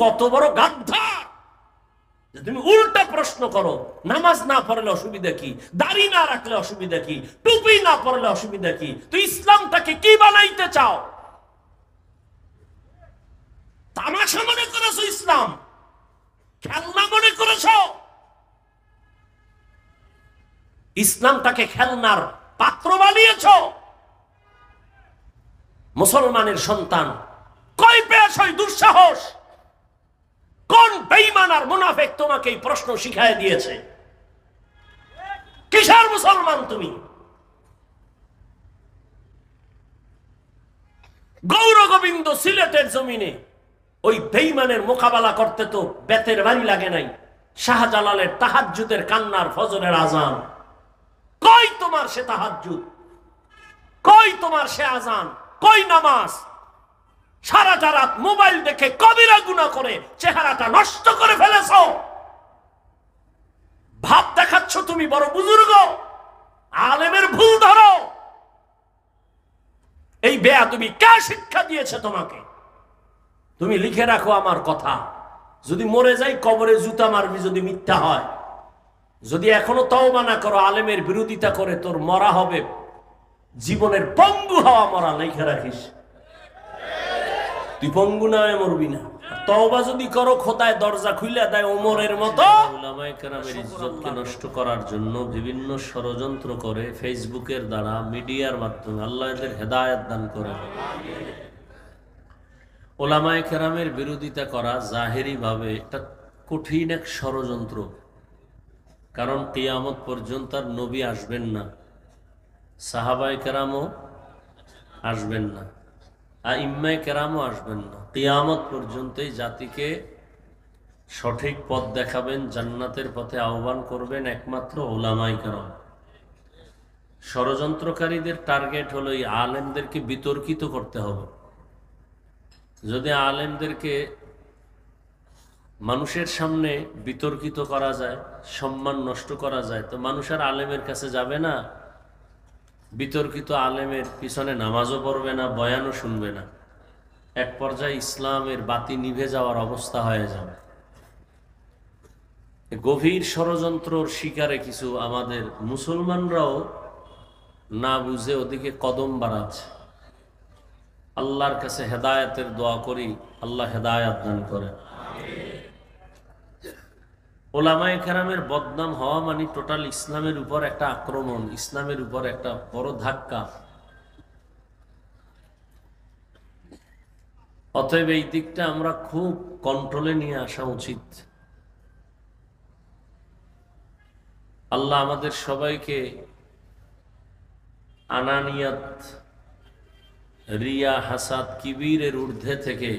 কত বড় গাধা যে তুমি উল্টা প্রশ্ন করো, নামাজ না পড়লে অসুবিধা কি, দাড়ি না রাখলে অসুবিধা কি, টুপি না পড়লে অসুবিধা কি, তুই ইসলামটাকে কি বানাইতে চাও? তামাশা মনে করেছো ইসলাম? খেলনা মনে করেছো? ইসলামটাকে খেলনার পাত্র বানিয়েছো? মুসলমানের সন্তান কই পেয়েছ ওই দুঃসাহস? কোন বেঈমান আর মুনাফিক তোমাকে এই প্রশ্ন শিখায় দিয়েছে? কিসের মুসলমান তুমি? গৌর গোবিন্দ সিলেটের জমিনে ওই বেঈমানের মোকাবেলা করতে তো বেতের বাড়ি লাগে নাই। শাহজালালের তাহাজ্জুদের কান্নার ফজরের আজান, কই তোমার সে তাহাজ্জুদ, কই তোমার সে আজান, কই নামাজ? সারাটা রাত মোবাইল দেখে কবিরা গুনাহ করে চেহারাটা নষ্ট করে ফেলেছ। ভাব দেখাচ্ছ তুমি বড় বুজুর্গ, আলেমের ভুল ধরো। এই বেয়াদবি কে শিক্ষা দিয়েছে তোমাকে? তুমি লিখে রাখো আমার কথা, যদি মরে যাই কবরে জুতা মারবি যদি মিথ্যা হয়। যদি এখনো তওবা না করো, আলেমের বিরোধিতা করে তোর মরা হবে জীবনের পঙ্গু হওয়া মরা। লিখে রাখিস, তুই পঙ্গু না হয়ে মরবি না। তওবা যদি করো খোদায় দরজা খুলে দেয় ওমরের মতো। উলামায়ে কেরামের ইজ্জতকে নষ্ট করার জন্য বিভিন্ন ষড়যন্ত্র করে ফেসবুকের দ্বারা, মিডিয়ার মাধ্যমে। আল্লাহ এদের হেদায়েত দান করেন। উলামায়ে কেরামের বিরোধিতা করা জাহেরি ভাবে একটা কঠিন এক ষড়যন্ত্র। কারণ কিয়ামত পর্যন্ত আর নবী আসবেন না, সাহাবায়ে কেরামও আসবেন না, আইম্মায়ে কেরামও আসবেন না। কিয়ামত পর্যন্তই জাতিকে সঠিক পথ দেখাবেন, জান্নাতের পথে আহ্বান করবেন একমাত্র উলামায়ে কেরাম। ষড়যন্ত্রকারীদের টার্গেট হলো এই আলেমদেরকে বিতর্কিত করতে হবে। যদি আলেমদেরকে মানুষের সামনে বিতর্কিত করা যায়, সম্মান নষ্ট করা যায়, তো মানুষ আর আলেমের কাছে যাবে না। বিতর্কিত আলেমের পিছনে নামাজও পড়বে না, বয়ানও শুনবে না। এক পর্যায়ে ইসলামের বাতি নিভে যাওয়ার অবস্থা হয়ে যাবে। গভীর ষড়যন্ত্রর শিকারে কিছু আমাদের মুসলমানরাও না বুঝে ওদিকে কদম বাড়াচ্ছে। আল্লাহর কাছে হেদায়েতের দোয়া করি, আল্লাহ হেদায়েত দান করেন। উলামায়ে কেরামের বদনাম হওয়া মানে টোটাল ইসলামের উপর একটা আক্রমণ, ইসলামের উপর একটা বড় ধাক্কা। অতএব এই দিকটা আমরা খুব কন্ট্রোলে নিয়ে আসা উচিত। আল্লাহ আমাদের সবাইকে আনানিয়াত, রিয়া, হাসাদ, কিবিরের ঊর্ধ্বে থেকে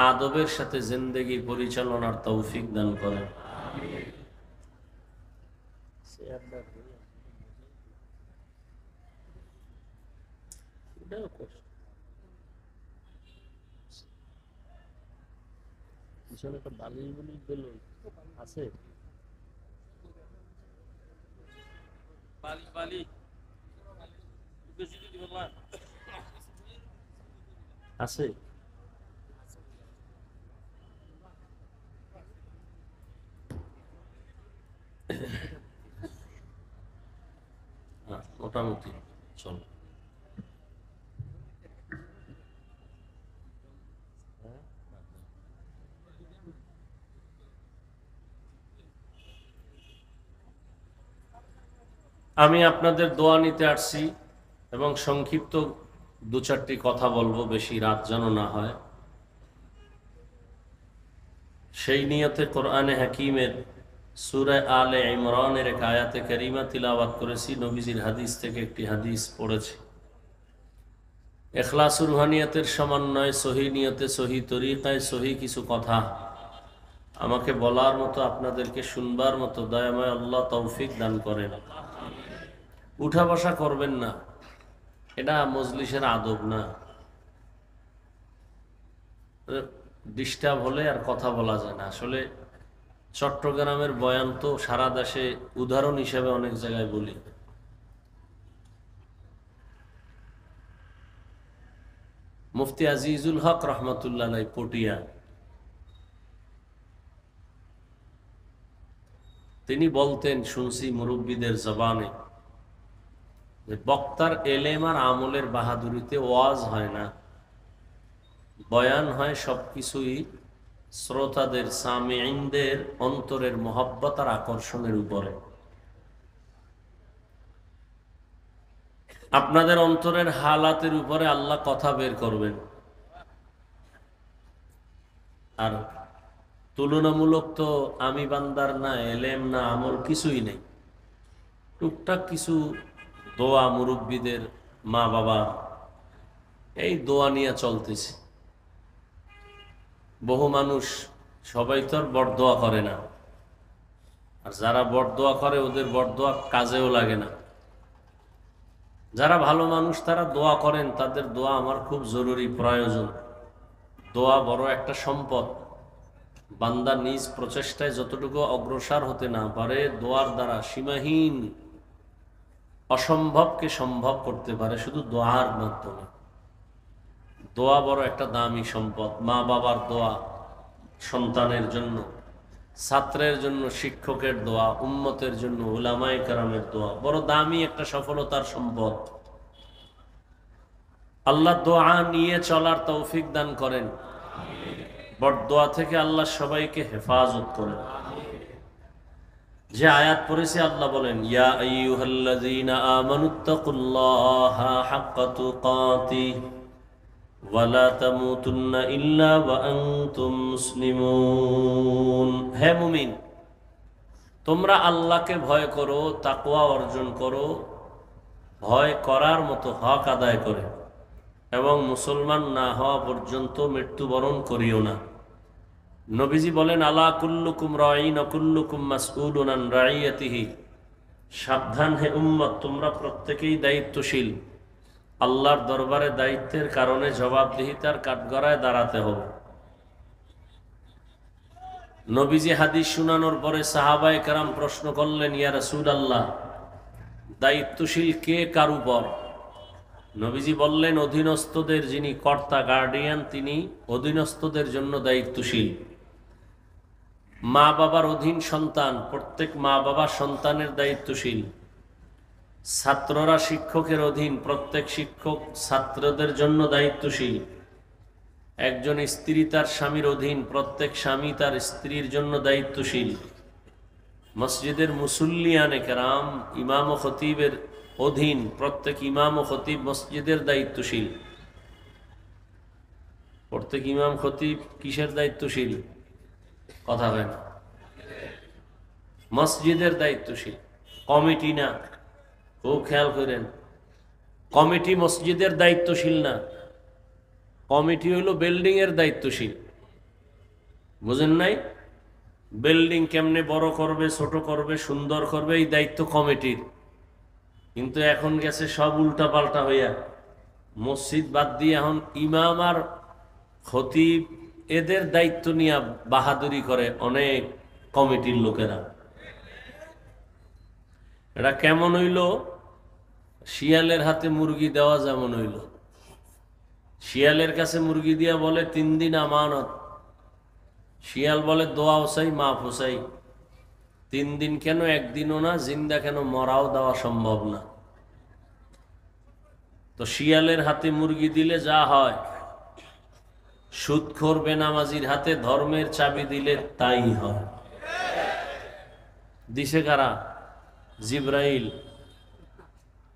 আদবের সাথে জিন্দেগি পরিচালনার তৌফিক দান করেন। আছে আছে মোটামুটি চল। আমি আপনাদের দোয়া নিতে আসছি এবং সংক্ষিপ্ত দু চারটি কথা বলবো, বেশি রাত যেন না হয়। সেই নিয়তে কোরআনে হাকিমের সূরা আলে ইমরানের এক আয়াতে কারিমা তিলাওয়াত করেছি, নবীজির হাদিস থেকে একটি হাদিস পড়েছি। ইখলাস রুহানিয়াতের সমন্বয়ে সহি নিয়তে, সহি তরিকায়, সহি কিছু কথা আমাকে বলার মতো, আপনাদেরকে শুনবার মতো দয়াময় আল্লাহ তৌফিক দান করেন। উঠা বসা করবেন না, এটা মজলিসের আদব না। ডিস্টার্ব হলে আর কথা বলা যায় না। আসলে চট্টগ্রামের বয়ান তো সারা দেশে উদাহরণ হিসেবে অনেক জায়গায় বলি। মুফতি আজিজুল হক রহমতুল্লাহ পটিয়া তিনি বলতেন, শুনছি মুরব্বীদের জবানে, যে বক্তার এলেম আর আমলের বাহাদুরিতে ওয়াজ হয় না, বয়ান হয় সবকিছুই শ্রোতাদের, সামিঈনদের অন্তরের মহব্বত আর আকর্ষণের উপরে। আপনাদের অন্তরের হালাতের উপরে আল্লাহ কথা বের করবেন। আর তুলনামূলক তো আমি বান্দার না এলেম না আমল কিছুই নেই, টুকটাক কিছু দোয়া মুরব্বীদের, মা বাবা, এই দোয়া নিয়ে চলতেছে। বহু মানুষ, সবাই তো আর বড়দোয়া করে না, আর যারা বড়দোয়া করে ওদের বড়দোয়া কাজেও লাগে না। যারা ভালো মানুষ তারা দোয়া করেন, তাদের দোয়া আমার খুব জরুরি, প্রয়োজন। দোয়া বড় একটা সম্পদ। বান্দা নিজ প্রচেষ্টায় যতটুকু অগ্রসর হতে না পারে, দোয়ার দ্বারা সীমাহীন অসম্ভবকে সম্ভব করতে পারে শুধু দোয়ার মাধ্যমে। দোয়া বড় একটা দামি সম্পদ। মা বাবার দোয়া সন্তানের জন্য, ছাত্রের জন্য শিক্ষকের দোয়া, উম্মতের জন্য উলামায়ে কেরামের দোয়া বড় দামি একটা সফলতার সম্পদ। আল্লাহ দোয়া নিয়ে চলার তৌফিক দান করেন। বড়দোয়া থেকে আল্লাহ সবাইকে হেফাজত করেন। যে আয়াত পড়েছে আল্লাহ বলেন, ইয়া আইয়ুহাল্লাযীনা আমানুত্তাকুল্লাহা হাক্কা তুকাতিহ ওয়া লা তামুতুন্না ইল্লা ওয়া আনতুম মুসলিমুন। হে মুমিন, তোমরা আল্লাহকে ভয় করো, তাকওয়া অর্জন করো, ভয় করার মতো হক আদায় করে, এবং মুসলমান না হওয়া পর্যন্ত মৃত্যুবরণ করিও না। নবীজি বলেন, আলা কুল্লুকুম রাঈন ওয়া কুল্লুকুম মাসউলুন আন রাইয়াতিহি। সাবধান হে উম্মত, তোমরা প্রত্যেকেই দায়িত্বশীল। আল্লাহর দরবারে দায়িত্বের কারণে জবাবদিহিতার কাঠগড়ায় দাঁড়াতে হবে। নবীজি হাদিস শুনানোর পরে সাহাবায়ে কেরাম প্রশ্ন করলেন, ইয়া রাসূলুল্লাহ, দায়িত্বশীল কে কার উপর? নবীজি বললেন, অধীনস্থদের যিনি কর্তা, গার্ডিয়ান, তিনি অধীনস্থদের জন্য দায়িত্বশীল। মা বাবার অধীন সন্তান, প্রত্যেক মা বাবা সন্তানের দায়িত্বশীল। ছাত্ররা শিক্ষকের অধীন, প্রত্যেক শিক্ষক ছাত্রদের জন্য দায়িত্বশীল। একজন স্ত্রী তার স্বামীর অধীন, প্রত্যেক স্বামী তার স্ত্রীর জন্য দায়িত্বশীল। মসজিদের মুসল্লিয়ানে কেরাম, ইমাম ও খতিবের অধীন, প্রত্যেক ইমাম ও খতিব মসজিদের দায়িত্বশীল। প্রত্যেক ইমাম খতিব কিসের দায়িত্বশীল? কথা হয় না। মসজিদের দায়িত্বশীল, কমিটি না। খুব খেয়াল করেন, কমিটি মসজিদের দায়িত্বশীল না, কমিটি হইল বিল্ডিং এর দায়িত্বশীল। বুঝেন নাই? বিল্ডিং কেমনে বড় করবে, ছোট করবে, সুন্দর করবে, এই দায়িত্ব কমিটির। কিন্তু এখন গেছে সব উল্টা পাল্টা হইয়া, মসজিদ বাদ দিয়ে এখন ইমাম আর খতিব এদের দায়িত্ব নিয়ে বাহাদুরি করে অনেক কমিটির লোকেরা। এটা কেমন হইল? শিয়ালের হাতে মুরগি দেওয়া যেমন হইল। শিয়ালের কাছে মুরগি দিয়া বলে 3 দিন আমানত। শিয়াল বলে দোয়াও চাই, মাফও চাই। 3 দিন কেন, একদিনও না, জিন্দা কেন, মরাও দেওয়া সম্ভব না। তো শিয়ালের হাতে মুরগি দিলে যা হয়, সুদখোর বেনামাজির হাতে ধর্মের চাবি দিলে তাই হয়। দিছে কারা? জিব্রাইল।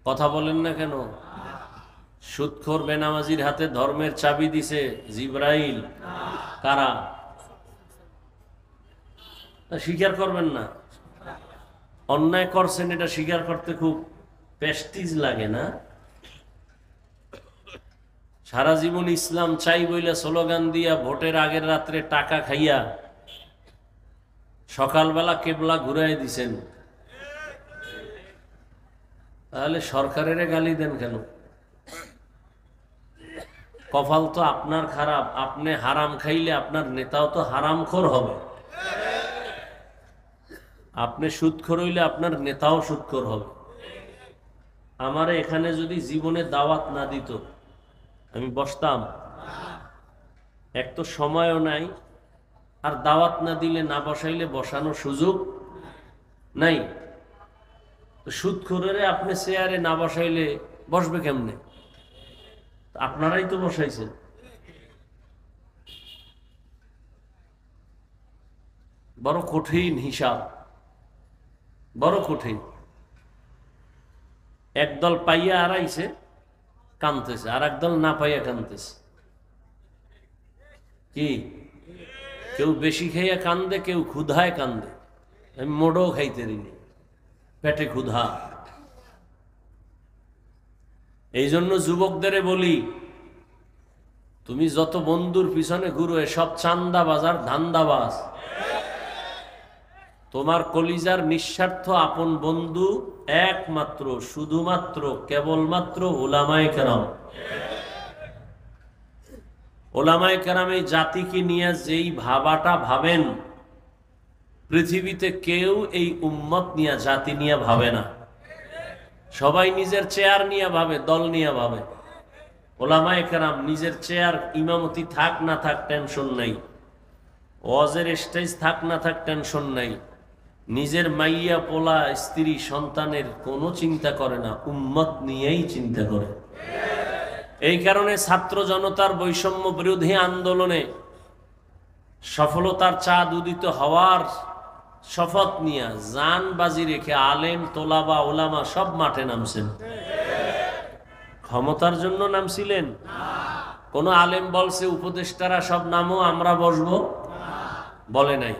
কথা বলেন না কেন? সুদখোর বেনামাজির হাতে ধর্মের চাবি দিছে জিব্রাইল। কারা? স্বীকার করবেন না? অন্যায় করছেন, এটা স্বীকার করতে খুব প্রেস্টিজ লাগে না? সারা জীবন ইসলাম চাই বইলা স্লোগান দিয়া, ভোটের আগের রাত্রে টাকা খাইয়া সকালবেলা কেবলা ঘুরাই দিছেন, তাহলে সরকারের গালি দেন কেন? কপাল তো আপনার খারাপ। আপনি হারাম খাইলে আপনার নেতাও তো হারামখোর হবে। আপনি সুদখোর হইলে আপনার নেতাও সুদখোর হবে। আমারে এখানে যদি জীবনে দাওয়াত না দিত, আমি বসতাম? এক তো সময়ও নাই, আর দাওয়াত না দিলে, না বসাইলে বসানোর সুযোগ নাই। সুদখোরেরে আপনি চেয়ারে না বসাইলে বসবে কেমনে? আপনারাই তো বসাইছেন। বড় কঠিন হিসাব, বড় কঠিন। একদল পাইয়া আড়াইছে কানতেছে, আর একদল না পাইয়া কানতেছে। কি কেউ বেশি খাইয়া কান্দে, কেউ ক্ষুধায় কান্দে। আমি মোড়ও খাইতে দিনি, পেটে ক্ষুধা। এই জন্য যুবকদের বলি, তুমি যত বন্ধুর পিছনে ঘুরো সব চান্দাবাজ আর ধান্দাবাজ। তোমার কলিজার নিঃস্বার্থ আপন বন্ধু একমাত্র, শুধুমাত্র, কেবলমাত্র উলামায়ে কেরাম। উলামায়ে কেরাম এই জাতিকে নিয়ে যেই ভাবাটা ভাবেন, পৃথিবীতে কেউ এই উম্মত নিয়ে, জাতি নিয়ে ভাবে না। সবাই নিজের চেয়ার নিয়ে ভাবে, দল নিয়ে ভাবে। উলামায়ে কেরাম নিজের চেয়ার, ইমামতি থাক না থাক টেনশন নাই, ওয়াজের স্টেজ থাক না থাক টেনশন নাই, নিজের মাইয়া পোলা স্ত্রী সন্তানের কোনো চিন্তা করে না, উম্মত নিয়েই চিন্তা করে। এই কারণে ছাত্র জনতার বৈষম্য বিরোধী আন্দোলনে সফলতার চাঁদ উদিত হওয়ার শপথ নিয়ে জান বাজি রেখে আলেম, তোলাবা, ওলামা সব মাঠে নামছেন। ক্ষমতার জন্য নামছিলেন? কোন আলেম বলছে উপদেষ্টারা সব নামও, আমরা বসবো? বলে নাই।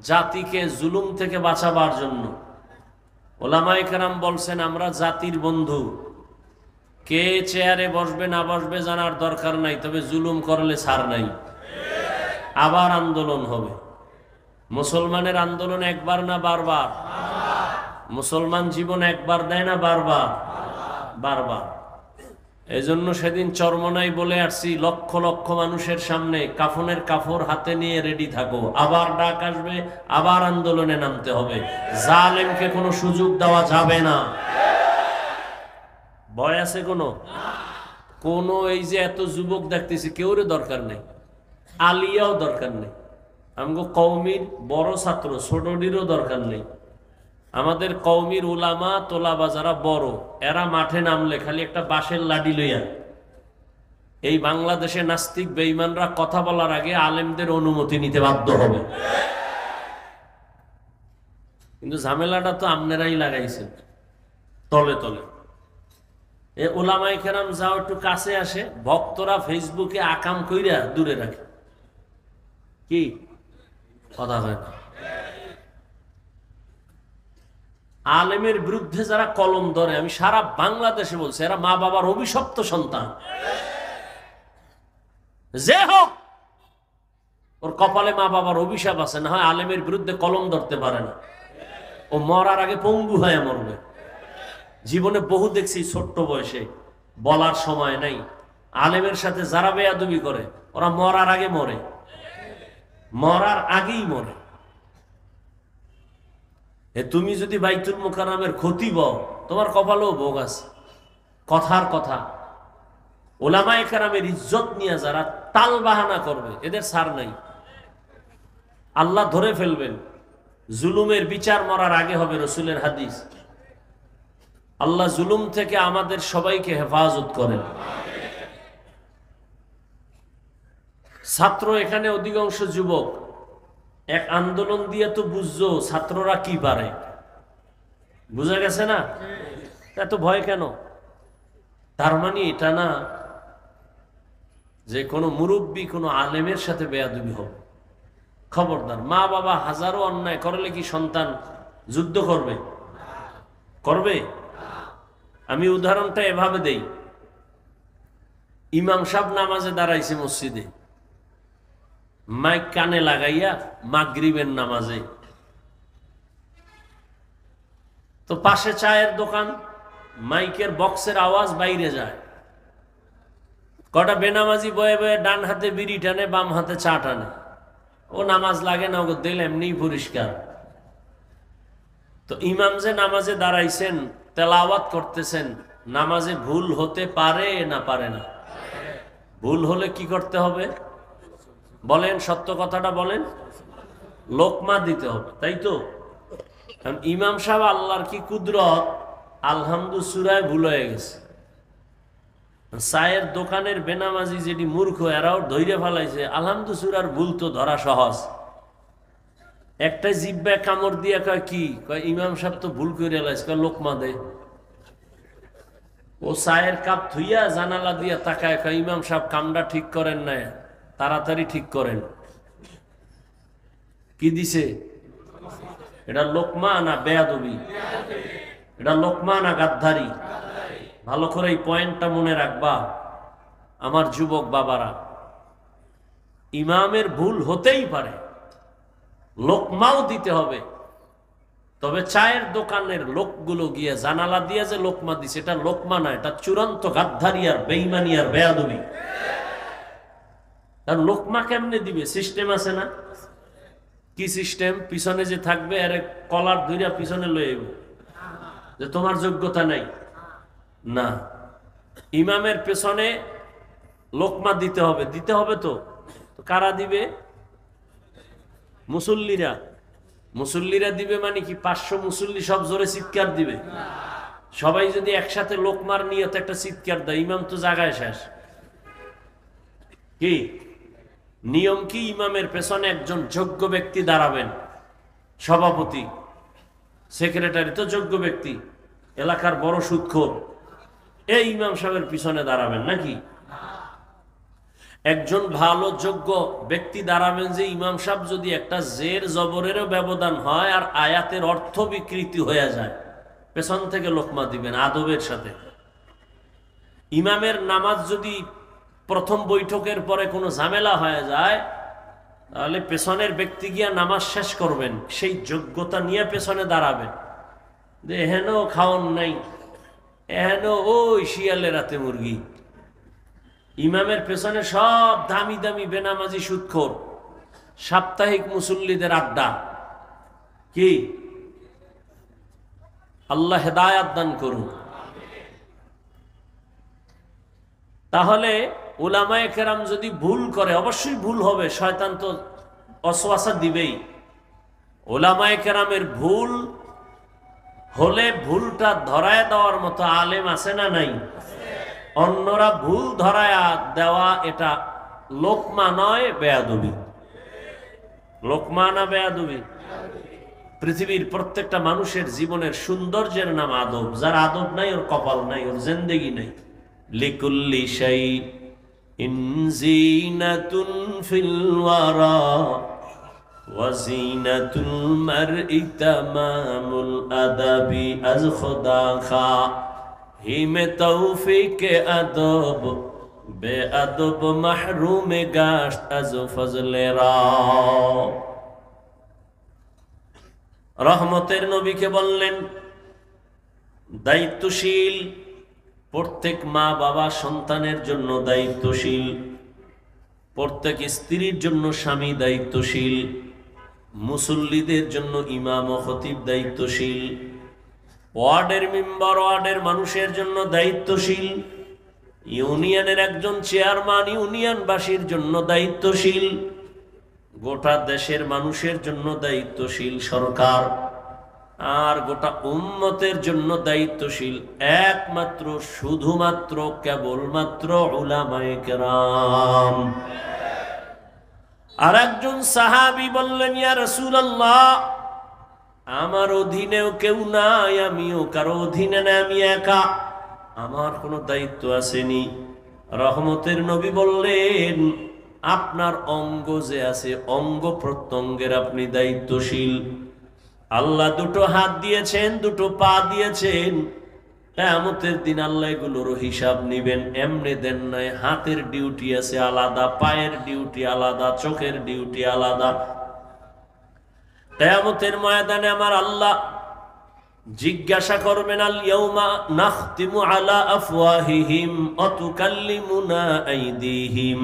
জাতিকে জুলুম থেকে বাঁচাবার জন্য ওলামায়ে কেরাম বলছেন আমরা জাতির বন্ধু, কে চেয়ারে বসবে না বসবে জানার দরকার নাই, তবে জুলুম করলে ছাড় নাই। আবার আন্দোলন হবে। মুসলমানের আন্দোলন একবার না বারবার? মুসলমান জীবন একবার দেয় না বারবার? বারবার। এজন্য সেদিন চরমনাই বলে আসছি, লক্ষ লক্ষ মানুষের সামনে কাফনের কাপড় হাতে নিয়ে রেডি থাকো, আবার ডাক আসবে, আবার আন্দোলনে নামতে হবে। জালেমকে কোনো সুযোগ দেওয়া যাবে না। ভয় আছে কোনো? এই যে এত যুবক দেখতেছি, কেউরে দরকার নেই, আলিয়াও দরকার নেই, আমগো কওমির বড় ছাত্র ছোটটিরও দরকার নেই। আমাদের কওমির উলামা তোলাবা যারা বড়, এরা মাঠে নামলে খালি একটা বাঁশের লাঠি লইয়া, এই বাংলাদেশে নাস্তিক বেঈমানরা কথা বলার আগে আলেমদের অনুমতি নিতে বাধ্য হবে। কিন্তু ঝামেলাটা তো আপনারাই লাগাইছেন তলে তলে। এ ওলামায়ে কেরাম যাও একটু কাছে আসে, ভক্তরা ফেসবুকে আকাম কইরা দূরে রাখে। কি কথা হয় না? আলেমের বিরুদ্ধে যারা কলম ধরে, আমি সারা বাংলাদেশে বলছি, এরা মা বাবার অভিশপ্ত সন্তান। যে হোক, ওর কপালে মা বাবার অভিশাপ আছে, না হয় আলেমের বিরুদ্ধে কলম ধরতে পারে না। ও মরার আগে পঙ্গু হয়ে মরবে। জীবনে বহু দেখছি ছোট্ট বয়সে, বলার সময় নাই, আলেমের সাথে যারা বেয়াদবি করে ওরা মরার আগে মরে, মরার আগেই মরে। তুমি যদি বাইতুল মুকাররমের ক্ষতি বও, তোমার কপালেও ভোগ আছে। কথার কথা। ওলামায়ে কেরামের ইজ্জত নিয়ে যারা তাল বাহানা করবে, এদের ছাড় নাই, আল্লাহ ধরে ফেলবেন। জুলুমের বিচার মরার আগে হবে, রসুলের হাদিস। আল্লাহ জুলুম থেকে আমাদের সবাইকে হেফাজত করেন। ছাত্র এখানে অধিকাংশ যুবক, এক আন্দোলন দিয়ে তো বুঝছো ছাত্ররা কি পারে, বুঝা গেছে না? এত ভয় কেন? তার মানে এটা না যে কোনো মুরব্বী কোনো আলেমের সাথে বেয়াদবি হবে। খবরদার। মা বাবা হাজারো অন্যায় করলে কি সন্তান যুদ্ধ করবে? করবে? আমি উদাহরণটা এভাবে দেই। ইমাম সাহেব নামাজে দাঁড়াইছে মসজিদে, মাইক কানে লাগাইয়া মাগরিবের নামাজে, তো পাশে চায়ের দোকান, মাইকের বক্সের আওয়াজ বাইরে যায়, কটা বেনামাজি বয়ে বয়ে ডান হাতে বিড়ি টানে, বাম হাতে চা টানে। ও নামাজ লাগে না, ওকে দিল এমনি পরিষ্কার। তো ইমাম যে নামাজে দাঁড়াইছেন, তেলাওয়াত করতেছেন, নামাজে ভুল হতে পারে না পারে না? ভুল হলে কি করতে হবে বলেন? সত্য কথাটা বলেন। লোকমা দিতে হবে, তাই তো? ইমাম সাহেব আল্লাহর কি কুদরত, আলহামদু সূরায় ভুল হয়ে গেছে। চায়ের দোকানের বেনামাজি যেটি মূর্খ, এরাও ধৈর্য ফেলাইছে আলহামদু সূরার ভুল তো ধরা সহজ। একটা জিব্বায় কামড় দিয়া কয় কি কয়, ইমাম সাহেব তো ভুল করে লাইছে, কয় লোকমা দে। ও চায়ের কাপ ধুইয়া জানালা দিয়া তাকায়, কয় ইমাম সাহেব কামটা ঠিক করেন না, তাড়াতাড়ি ঠিক করেন। কি দিছে? এটা লোকমা না বেয়াদবি? এটা লোকমা না গাদ্দারি? ভালো করে এই পয়েন্টটা মনে রাখবা আমার যুবক বাবারা। ইমামের ভুল হতেই পারে, লোকমাও দিতে হবে, তবে চায়ের দোকানের লোকগুলো গিয়ে জানালা দিয়ে যে লোকমা দিছে, এটা লোকমা না, এটা চূড়ান্ত গাদ্দারি আর বেঈমানি আর বেয়াদবি। আর লোকমা কেমনে দিবে? সিস্টেম আছে না? কি সিস্টেম? পিছনে যে থাকবে আরে কলার ধইরা পিছনে লয়ে যে তোমার যোগ্যতা নাই না। ইমামের পেছনে লোকমা দিতে হবে, দিতে হবে তো। কারা দিবে? মুসল্লিরা। মুসল্লিরা দিবে মানে কি 500 মুসল্লি সব জোরে চিৎকার দিবে? সবাই যদি একসাথে লোকমার নিয়ত একটা চিৎকার দেয়, ইমাম তো জায়গায় শেষ। কি নিয়ম? কি ইমামের পেছনে একজন যোগ্য ব্যক্তি দাঁড়াবেন, সভাপতি, সেক্রেটারি তো যোগ্য ব্যক্তি, এলাকার বড় সুদখোর, এই ইমাম সাহেবের পিছনে দাঁড়াবেন নাকি? একজন ভালো যোগ্য ব্যক্তি দাঁড়াবেন যে ইমাম সাহেব যদি একটা জের জবরেরও ব্যবধান হয় আর আয়াতের অর্থ বিকৃতি হয়ে যায়, পেছন থেকে লোকমা দিবেন আদবের সাথে। ইমামের নামাজ যদি প্রথম বৈঠকের পরে কোনো ঝামেলা হয়ে যায়, তাহলে পেছনের ব্যক্তি গিয়া নামাজ শেষ করবেন, সেই যোগ্যতা নিয়ে পেছনে দাঁড়াবেন যে হেন খাওন নাই, হেন ওই শিয়ালে রাতে মুরগি। ইমামের পেছনে সব দামি দামি বেনামাজি সুদখোর, সাপ্তাহিক মুসল্লিদের আড্ডা। কি? আল্লাহ হেদায়াত দান করুন। তাহলে উলামায়ে কেরাম যদি ভুল করে, অবশ্যই ভুল হবে, শয়তান তো ওয়াসওয়াসা দিবেই। উলামায়ে কেরামের ভুল হলে ভুলটা ধরায় দেওয়ার মতো আলেম আছে না নাই? অন্যরা ভুল ধরায় দেওয়া এটা লোকমা নয়, বেয়াদবি। লোকমা না বেয়াদবি? পৃথিবীর প্রত্যেকটা মানুষের জীবনের সৌন্দর্যের নাম আদব। যার আদব নাই ওর কপাল নাই, ওর জিন্দেগি নাই। লিকুল্লি শাইইন যিনাতুন ফিল ওয়ারা ওয়া যিনাতুল মারই তামামুল আদাবি। আজ খোদা খা হিমে তৌফিকে আদব বে আদব মাহরুমে গাশত আজ ফজলে রা। রহমতের নবীকে বললেন দায়িত্বশীল। প্রত্যেক মা বাবা সন্তানের জন্য দায়িত্বশীল, প্রত্যেক স্ত্রীর জন্য স্বামী দায়িত্বশীল, মুসল্লিদের জন্য ইমাম ও খতিব দায়িত্বশীল, ওয়ার্ডের মেম্বার ওয়ার্ডের মানুষের জন্য দায়িত্বশীল, ইউনিয়নের একজন চেয়ারম্যান ইউনিয়নবাসীর জন্য দায়িত্বশীল, গোটা দেশের মানুষের জন্য দায়িত্বশীল সরকার, আর গোটা উম্মতের জন্য দায়িত্বশীল একমাত্র শুধুমাত্র কেবলমাত্র উলামায়ে কেরাম। আর একজন সাহাবী বললেন, ইয়া রাসূলুল্লাহ, আমার অধীনেও কেউ নাই, আমিও কারো অধীনে না, আমি একা, আমার কোনো দায়িত্ব আসেনি। রহমতের নবী বললেন, আপনার অঙ্গ যে আছে, অঙ্গ প্রত্যঙ্গের আপনি দায়িত্বশীল। আল্লাহ দুটো হাত দিয়েছেন, দুটো পা দিয়েছেন, কিয়ামতের দিন আল্লাহ এগুলোর হিসাব নিবেন। এমনি দেন নাই, হাতের ডিউটি আছে আলাদা, পায়ের ডিউটি আলাদা, চোখের ডিউটি আলাদা। কিয়ামতের ময়দানে আমার আল্লাহ জিজ্ঞাসা করবেন, আল ইয়াউমা নাখতিমু আলা আফওয়াহিহিম ওয়া তুকাল্লিমুনা আইদিহিম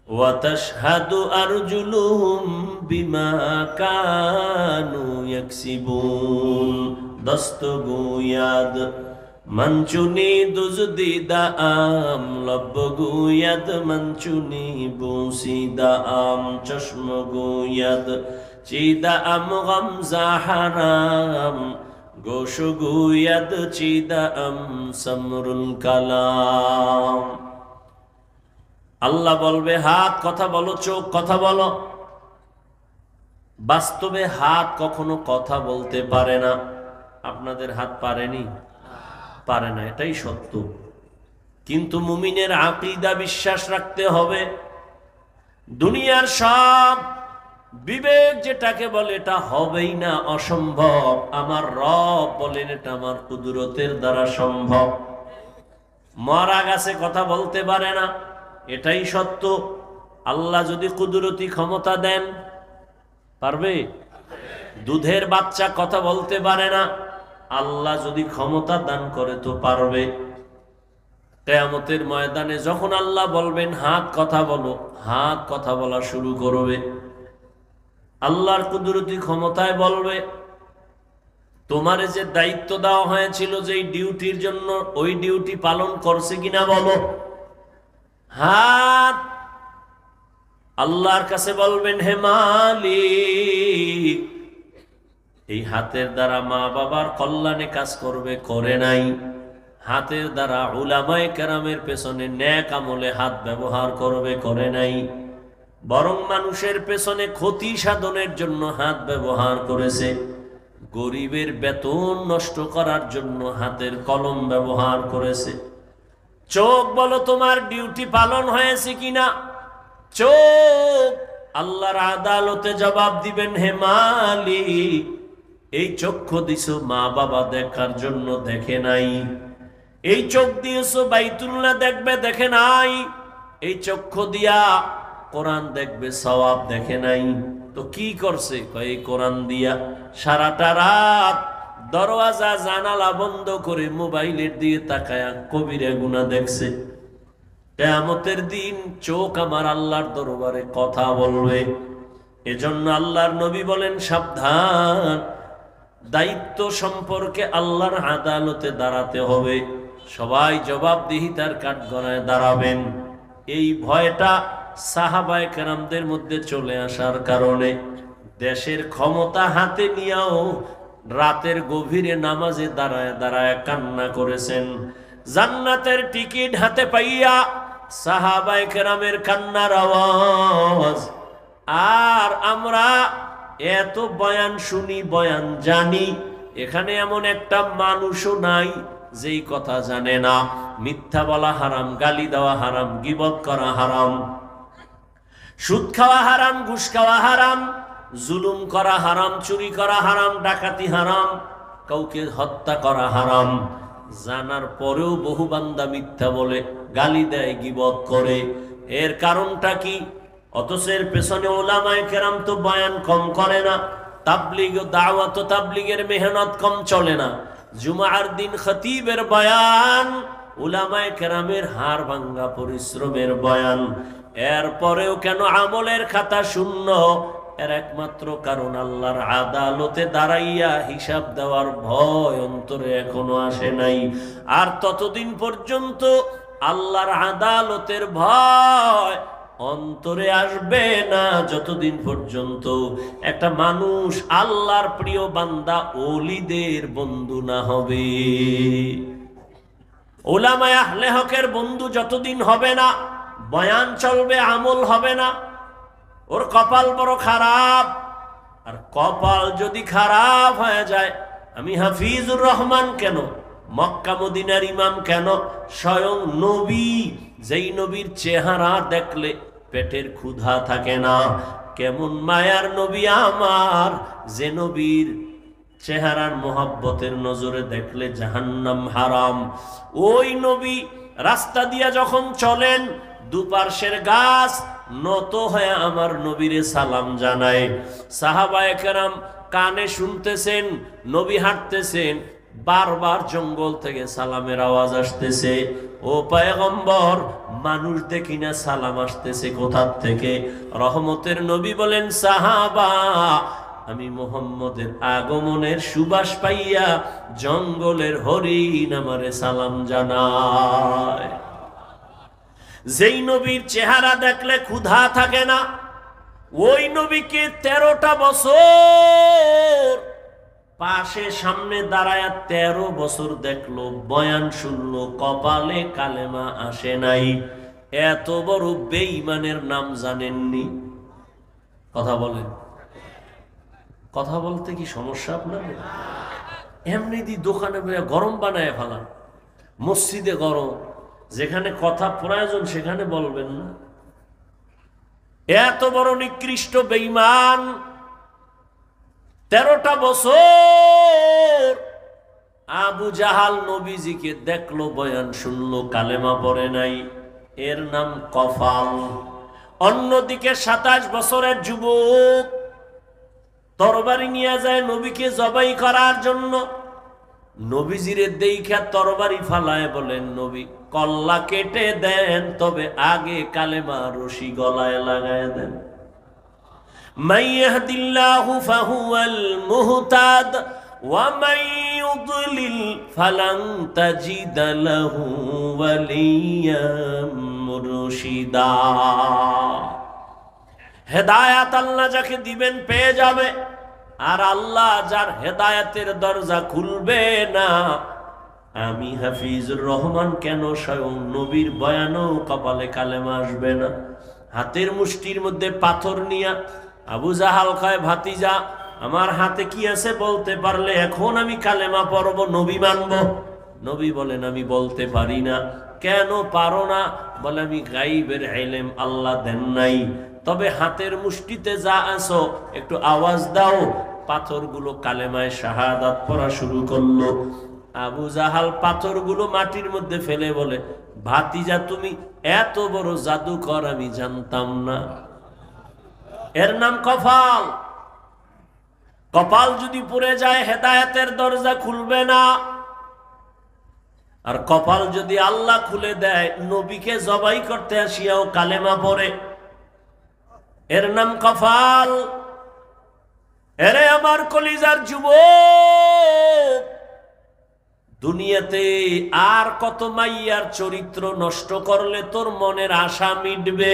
ওয়া তাশহাদু আরজুলুহুম বিমা Kanu ইয়াকসিবুন। দস্তগোয়াদ Manchuni duzdi da am labbaguyad manchuni busi da am chashmaguyad chida am gamza haram goshuguyad chida am samrul kalam আল্লাহ বলবে হাত কথা বলো, চোখ কথা বলো। বাস্তবে হাত কখনো কথা বলতে পারে না। আপনাদের হাত পারেনি? পারে না, এটাই সত্য। কিন্তু মুমিনের আকীদা বিশ্বাস রাখতে হবে দুনিয়ার সব বিবেক যেটাকে বলে এটা হবেই না, অসম্ভব। আমার রব বলেন এটা আমার কুদরতের দ্বারা সম্ভব। মরা গাছে কথা বলতে পারে না, এটাই সত্য। আল্লাহ যদি কুদরতি ক্ষমতা দেন পারবে? দুধের বাচ্চা কথা বলতে পারে না, আল্লাহ যদি ক্ষমতা দান করে তো পারবে। কিয়ামতের ময়দানে যখন আল্লাহ বলবেন হাত কথা বলো, হাত কথা বলা শুরু করবে। আল্লাহর কুদরতি ক্ষমতায় বলবে তোমারে যে দায়িত্ব দেওয়া হয়েছিল যেই ডিউটির জন্য, ওই ডিউটি পালন করছে কিনা বলো। হাত আল্লাহর কাছে বলবেন হে মালিক, এই হাতের দ্বারা মা বাবার কল্যাণে কাজ করবে, করে নাই। হাতের দ্বারা উলামায়ে কেরামের পেছনে নেক আমলে হাত ব্যবহার করবে, করে নাই। বরং মানুষের পেছনে ক্ষতি সাধনের জন্য হাত ব্যবহার করেছে। গরিবের বেতন নষ্ট করার জন্য হাতের কলম ব্যবহার করেছে। চোখ বলো তোমার ডিউটি পালন হয়েছে কিনা। চোখ আল্লাহর আদালতে জবাব দিবেন হে মালিক, এই চক্ষু দিছো মা বাবা দেখার জন্য, দেখে নাই। এই চোখ দিয়েছো বাইতুল্লাহ দেখবে, দেখে নাই। এই চক্ষু দিয়া কোরআন দেখবে, সওয়াব দেখে নাই। তো কি করছে? এই কোরআন দিয়া সারাটা রাত দরওয়াজা জানালা বন্ধ করে মোবাইলের দিয়ে তাকায়া কবিরা গুনাহ দেখছে। কিয়ামতের দিন চোখ আমার আল্লাহর দরবারে কথা বলবে। এজন্য আল্লাহর নবী বলেন সাবধান, দায়িত্ব সম্পর্কে আল্লাহর আদালতে দাঁড়াতে হবে। সবাই জবাবদিহিতার কাঠগড়ায় দাঁড়াবেন। এই ভয়টা সাহাবায়ে কেরামদের মধ্যে চলে আসার কারণে দেশের ক্ষমতা হাতে নিয়েও রাতের গভীরে নামাজে দাঁড়ায় দাঁড়ায় কান্না করেছেন। জান্নাতের টিকিট হাতে পাইয়া সাহাবায়ে কেরামের কান্নার আওয়াজ। আর আমরা এত বয়ান শুনি, বয়ান জানি, এখানে এমন একটা মানুষও নাই যেই কথা জানে না। মিথ্যা বলা হারাম, গালি দেওয়া হারাম, গীবত করা হারাম, সুদ খাওয়া হারাম, ঘুষ খাওয়া হারাম, জুলুম করা হারাম, চুরি করা হারাম, ডাকাতি হারাম, কাউকে হত্যা করা হারাম। জানার পরেও বহু বান্দা মিথ্যা বলে, গালি দেয়, গীবত করে। এর কারণটা কি? অথচ এর পেছনে উলামায়ে কেরাম তো বয়ান কম করে না, তাবলীগ ও দাওয়াত ও তাবলীগের মেহনত কম চলে না। জুমার দিন খতিবের বয়ান, উলামায়ে কেরামের হাড় ভাঙ্গা পরিশ্রমের বয়ান। এরপরেও কেন আমলের খাতা শূন্য? এর একমাত্র কারণ আল্লাহর আদালতে দাঁড়াইয়া হিসাব দেওয়ার ভয় অন্তরে এখনো আসে নাই। আর ততদিন পর্যন্ত আল্লাহর আদালতের ভয় অন্তরে আসবে না যতদিন পর্যন্ত একটা মানুষ আল্লাহর প্রিয় বান্দা ওলিদের বন্ধু না হবে। উলামায়ে আহলে হকের বন্ধু যতদিন হবে না, বয়ান চলবে, আমল হবে না। ওর কপাল বড় খারাপ। আর কপাল যদি খারাপ হয়ে যায়, আমি হাফিজুর রহমান কেন, মক্কা মদিনার ইমাম কেন, স্বয়ং নবী, যেই নবীর চেহারা দেখলে পেটের ক্ষুধা থাকে না, কেমন মায়ার নবী আমার, যে নবীর চেহারার মোহাব্বতের নজরে দেখলে জাহান্নাম হারাম। ওই নবী রাস্তা দিয়া যখন চলেন, দুপার্শ্বের গাছ নত হয়ে আমার নবীরে সালাম জানায়। সাহাবায়ে কেরাম কানে শুনতেছেন, নবী হাঁটতেছেন, বারবার জঙ্গল থেকে সালামের আওয়াজ আসতেছে। ও পয়গম্বর, মানুষ দেখি না সালাম আসতেছে কোথা থেকে? রহমতের নবী বলেন সাহাবা, আমি মুহাম্মদের আগমনের সুবাস পাইয়া জঙ্গলের হরিণ আমারে সালাম জানায়। যেই নবীর চেহারা দেখলে ক্ষুধা থাকে না, ওই নবীকে 13টা বছর পাশে সামনে দাঁড়ায়া 13 বছর দেখলো, বয়ান শুনলো, কপালে কালেমা আসে নাই। এত বড় বেঈমানের নাম জানেননি? কথা বলেন। কথা বলতে কি সমস্যা আপনাদের? এমনি দি দোকানে গরম বানায় ফেলান, মসজিদে গরম, যেখানে কথা প্রয়োজন সেখানে বলবেন না। এত বড় নিকৃষ্ট বেঈমান 13টা বছর আবু জাহাল নবীজিকে দেখলো, বয়ান শুনলো, কালেমা পড়ে নাই। এর নাম কফাল। অন্যদিকে 27 বছরের যুবক তরবারি নিয়ে যায় নবীকে জবাই করার জন্য। নবীজিরে দেইখা তরবারি ফালায় বলেন, নবী কল্লা কেটে দেন, তবে আগে কালেমা রশি গলায় লাগায় দেন। মান ইয়াহদিল্লাহু ফাহুয়াল মুহতাদ ওয়া মান ইউদ্লিল ফালান তাজিদ লাহু ওয়ালিয়াম মুরশিদা। হেদায়েত আল্লাহ যাকে দিবেন পেয়ে যাবে, আর আল্লাহ যার হেদায়েতের দরজা খুলবে না, আমি হাফিজুর রহমান কেন স্বয়ং নবীর বয়ানও কপালে কালেমা আসবে না। হাতের মুষ্টির মধ্যে পাথর নিয়া আবু জাহাল কয়, ভাতিজা আমার হাতে কি আছে বলতে পারলে এখন আমি কালেমা পড়ব, নবী মানব। নবী বলেন, আমি বলতে পারি না। কেন পারো না? বলে, আমি গাইবের ইলম আল্লাহ দেন নাই, তবে হাতের মুষ্টিতে যা আছো একটু আওয়াজ দাও। পাথরগুলো কালেমায় শাহাদাত পড়া শুরু করলো। আবু জাহাল পাথরগুলো মাটির মধ্যে ফেলে বলে, ভাতিজা তুমি এত বড় জাদুকর আমি জানতাম না। এর নাম কপাল। কপাল যদি পুড়ে যায় হেদায়েতের দরজা খুলবে না। আর কপাল যদি আল্লাহ খুলে দেয়, নবীকে জবাই করতে আসিয়াও কালেমা পড়ে। এর নাম কপাল। এরে আমার কলিজার যুবক, দুনিয়াতে আর কত মাইয়ার চরিত্র নষ্ট করলে তোর মনের আশা মিটবে?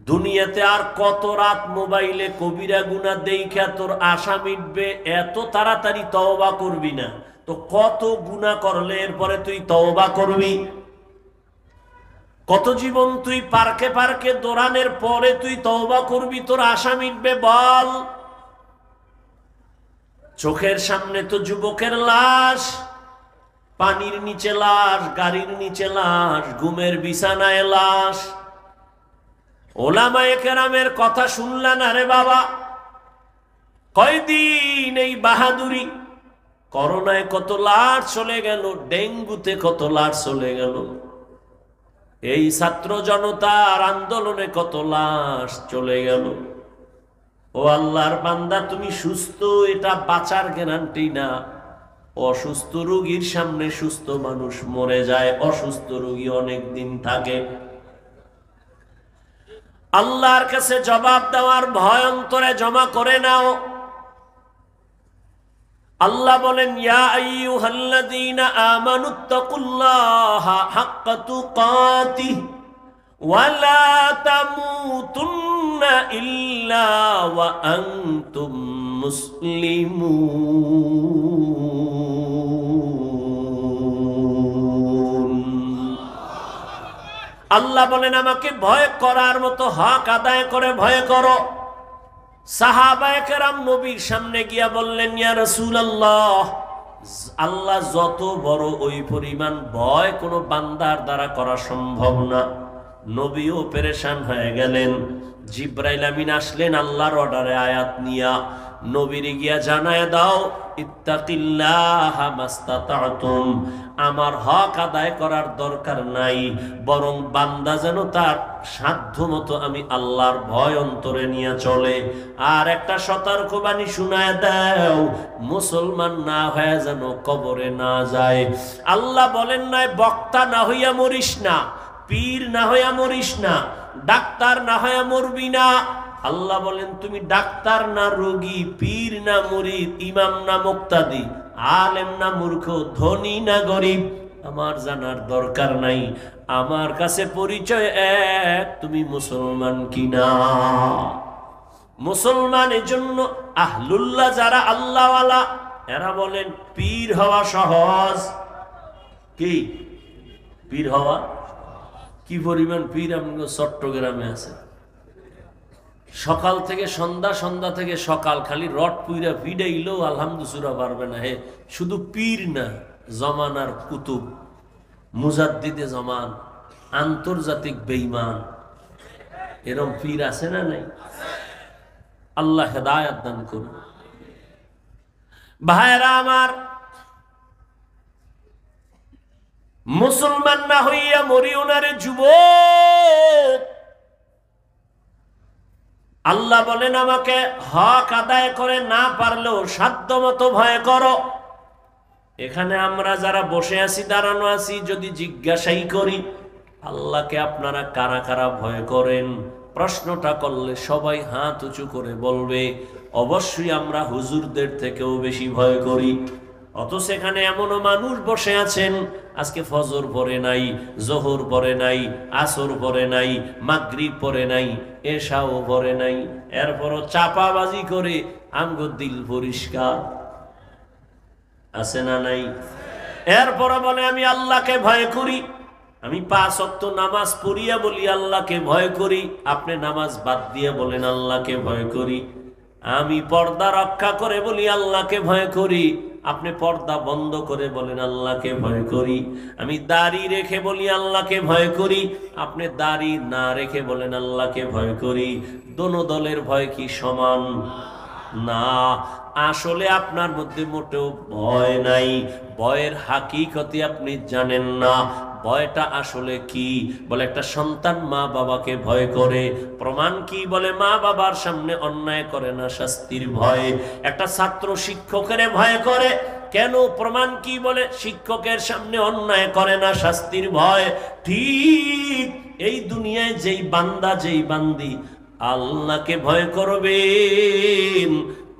দুনিয়াতে আর কত রাত মোবাইলে কবিরা গুনাহ দেইখা তোর আশা মিটবে? এত তাড়াতাড়ি তওবা করবি না তো কত গুনাহ করলে এরপরে তুই তওবা করবি? কত জীবন তুই পার্কে পার্কে দৌড়ানোর পরে তুই তওবা করবি, তোর আশা মিটবে বল? চোখের সামনে তো যুবকের লাশ, পানির নিচে লাশ, গাড়ির নিচে লাশ, ঘুমের বিছানায় লাশ। ওলামায়ে কেরামের কথা শুনলা না রে বাবা? কয়দিন এই বাহাদুরি? করোনায় কত লাশ চলে গেল, ডেঙ্গুতে কত লাশ চলে গেল, এই ছাত্র জনতার আন্দোলনে কত লাশ চলে গেল। ও আল্লাহর বান্দা, তুমি সুস্থ, এটা বাঁচার গ্যারান্টি না। অসুস্থ রোগীর সামনে সুস্থ মানুষ মরে যায়, অসুস্থ রোগী অনেক দিন থাকে। আল্লাহর কাছে জবাব দেওয়ার ভয় অন্তরে জমা করে নাও। আল্লাহ বলেন, ইয়া আইয়ুহাল্লাযীনা আমানুত্তাকুল্লাহা হাক্কা তুকাতিহ ওয়া লা তামুতুন্না ইল্লা ওয়া আনতুম মুসলিমুন। আল্লাহ বলেন, আমাকে ভয় করার মতো হক আদায় করে ভয় করো। সাহাবায়ে কেরাম নবীর সামনে গিয়া বললেন, ইয়া রাসূলুল্লাহ, আল্লাহ যত বড় ওই পরিমাণ ভয় কোনো বান্দার দ্বারা করা সম্ভব না। নবীও পেরেশান হয়ে গেলেন। জিব্রাইল আমিন আসলেন আল্লাহর অর্ডারে আয়াত নিয়া, নবীরে গিয়া জানায় দাও, ইত্তাকিল্লাহা মাস্তাতাতুম, আমার হক আদায় করার দরকার নাই, বরং বান্দা যেন তার সাধ্য মতো আমি আল্লাহর ভয় অন্তরে নিয়ে চলে। আর একটা সতর্কবাণী শুনায় দাও, মুসলমান না হয়ে যেন কবরে না যায়। আল্লাহ বলেন নাই, বক্তা না হইয়া মরিস না, পীর না হইয়া মরিস না, ডাক্তার না হইয়া মরবি না, আল্লাহ বলেন তুমি ডাক্তার না রোগী, পীর না মুরিদ, ইমাম না মুক্তাদি, আলেম না মূর্খ, ধনী না গরিব, আমার জানার দরকার নাই। আমার কাছে পরিচয় এক, তুমি মুসলমান কিনা। মুসলমানের জন্য আহলুল্লাহ যারা আল্লাহওয়ালা, এরা বলেন পীর হওয়া সহজ। কি পীর হওয়া? কি পরিমাণ পীর আমাদের চট্টগ্রামে আছে। সকাল থেকে সন্ধ্যা, সন্ধ্যা থেকে সকাল, খালি রড পুইরা ভিড়াইলেও আলহামদুলিল্লাহ পারবে না। হে শুধু পীর না, জমানার কুতুব, মুজাদ্দিদে জামান, আন্তর্জাতিক বেঈমান, এরকম পীর আছে না নাই? আল্লাহ হেদায়েত দান করুন। ভাইরা আমার, মুসলমান না হইয়া মরিও না রে যুবক। আল্লাহ বলেন আমাকে হক আদায় করে না পারলেও সাধ্য মতো ভয় করো। এখানে আমরা যারা বসে আছি, দাঁড়ানো আছি, যদি জিজ্ঞাসাই করি আল্লাহকে আপনারা কারা কারা ভয় করেন, প্রশ্নটা করলে সবাই হাত উঁচু করে বলবে অবশ্যই আমরা হুজুরদের থেকেও বেশি ভয় করি। অথচ এখানে এমনও মানুষ বসে আছেন আজকে ফজর পড়ে নাই, জোহর পড়ে নাই, আসর পড়ে নাই, মাগরিব পড়ে নাই, এশাও পড়ে নাই, এরপরও চাপাবাজি করে আমগো দিল পরিষ্কার আছে না নাই? এরপর বলে আমি আল্লাহকে ভয় করি, আমি 5 ওয়াক্ত নামাজ পড়িয়া বলি আল্লাহকে ভয় করি। আপনি নামাজ বাদ দিয়ে বলেন আল্লাহকে ভয় করি। আমি পর্দা রক্ষা করে বলি আল্লাহকে ভয় করি। আপনি পর্দা বন্ধ করে বলেন আল্লাহকে ভয় করি। আমি দাড়ি রেখে বলি আল্লাহকে ভয় করি। আপনি দাড়ি না রেখে বলেন আল্লাহকে ভয় করি। দোনো দলের ভয় কি সমান? না। আসলে আপনার মধ্যে মোটেও ভয় নাই। ভয়ের হাকিকতি আপনি জানেন না। ভয়টা আসলে কি? বলে একটা সন্তান মা বাবাকে ভয় করে। প্রমাণ কি? বলে মা বাবার সামনে অন্যায় করে না, শাস্তির ভয়। একটা ছাত্র শিক্ষকের ভয় করে। কেন? প্রমাণ কি? বলে শিক্ষকের সামনে অন্যায় করে না, শাস্তির ভয়। ঠিক এই দুনিয়ায় যেই বান্দা, যেই বান্দি আল্লাহকে ভয় করবেন,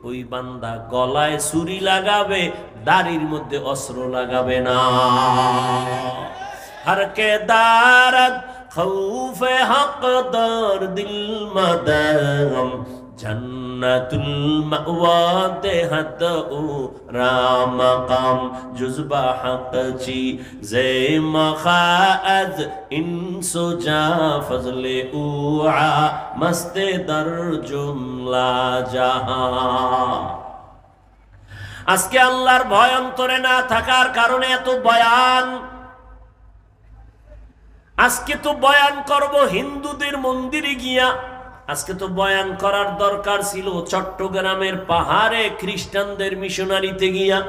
ওই বান্দা গলায় ছুরি লাগাবে, দাড়ির মধ্যে অস্ত্র লাগাবে না। हर के दारद खौफ हक दर दिल मदम जन्नतुल मअवा देहत उ रामकम जुज़बा हक ची जे मखाअज इंसो जा फजले उआ मस्ते दर जुमला जहां। আজকে আল্লাহর ভয় অন্তরে না থাকার কারণে এত বয়ান। আজকে তো বয়ান করব হিন্দুদের মন্দিরে গিয়া। আজকে তো বয়ান করার দরকার ছিল চট্টগ্রামের পাহাড়ে খ্রিস্টানদের মিশনারিতে গিয়া।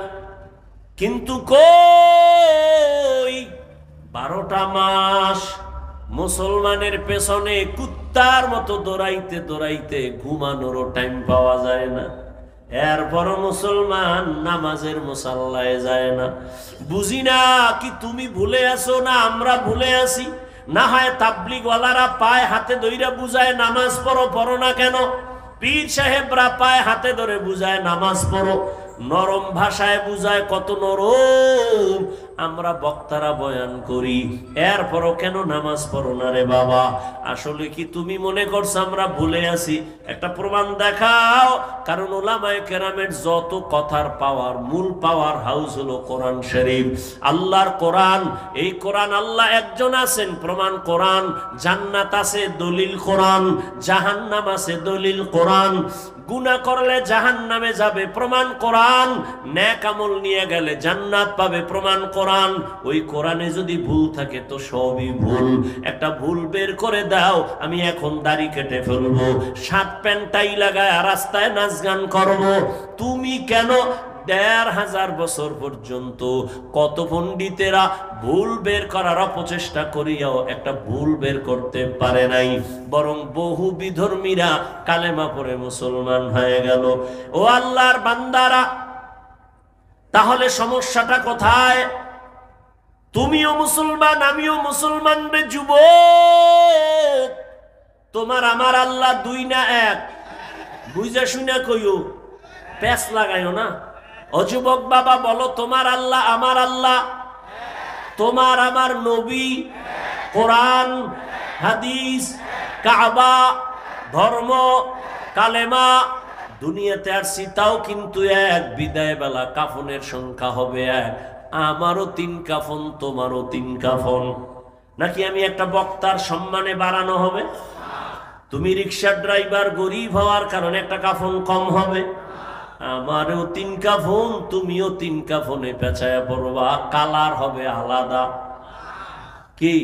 কিন্তু কই, 12টা মাস মুসলমানের পেছনে কুত্তার মতো দৌড়াইতে দৌড়াইতে ঘুমানোরও টাইম পাওয়া যায় না। এরপর মুসলমান নামাজের মুসাল্লায় যায় না। বুঝি না কি তুমি ভুলে আসো না আমরা ভুলে আসি? না হয় তাবলিগওয়ালারা পায় হাতে ধইরা বুঝায় নামাজ পড়ো, পড়ো না কেন? পীর সাহেবরা পায় হাতে ধরে বুঝায় নামাজ পড়ো, নরম ভাষায় বুঝায়, কত নরম। আমরা বক্তারা বয়ান করি, এরপরও কেন নামাজ পড়ো না রে বাবা? আসলে কি তুমি মনে করছো আমরা ভুলে আছি? একটা প্রমাণ দেখাও। কারণ উলামায়ে কেরামের যত কথার পাওয়ার, মূল পাওয়ার হাউস হলো কোরআন শরীফ, আল্লাহর কোরআন। এই কোরআন আল্লাহ একজন আছেন, প্রমাণ কোরআন। জান্নাত আছে, দলিল কোরআন। জাহান্নাম আছে, দলিল কোরআন। গুনাহ করলে জাহান্নামে যাবে, প্রমাণ কোরআন। নেক আমল নিয়ে গেলে জান্নাত পাবে, প্রমাণ কোরআন। ওই কোরআনে যদি ভুল থাকে তো সবই ভুল। একটা ভুল বের করে দাও, আমি এখন দাড়ি কেটে ফেলবো, শার্ট প্যান্ট টাই লাগায় রাস্তায় নাচ গান করবো। তুমি কেন 1500 বছর পর্যন্ত কত পণ্ডিতেরা ভুল বের করার অপচেষ্টা করিয়াও একটা ভুল বের করতে পারে নাই, বরং বহু বিধর্মীরা কালেমা পড়ে মুসলমান হয়ে গেল। ও আল্লাহর বান্দারা, তাহলে সমস্যাটা কোথায়? তুমিও মুসলমান, আমিও মুসলমান রে যুবক। তোমার আমার আল্লাহ দুই না এক? বুঝা শুনে কইও, প্যাচ লাগাইও না। অযুবক বাবা বলো, তোমার আল্লাহ আমার আল্লাহ, তোমার আমার নবী, কোরআন, হাদিস, কাবা, ধর্ম, কালেমা, দুনিয়াতে আসছি তাও কিন্তু এক। বিদায় বেলা কাফনের সংখ্যা হবে এক। আমারও 3 কাফন, তোমারও 3 কাফন। নাকি আমি একটা বক্তার সম্মানে বাড়ানো হবে? তুমি রিক্সার ড্রাইভার, গরিব হওয়ার কারণে একটা কাফন কম হবে? আমারও 3 কাফন, তুমিও 3 কাফনে পেঁচায়া পড়বা। কালার হবে আলাদা। কি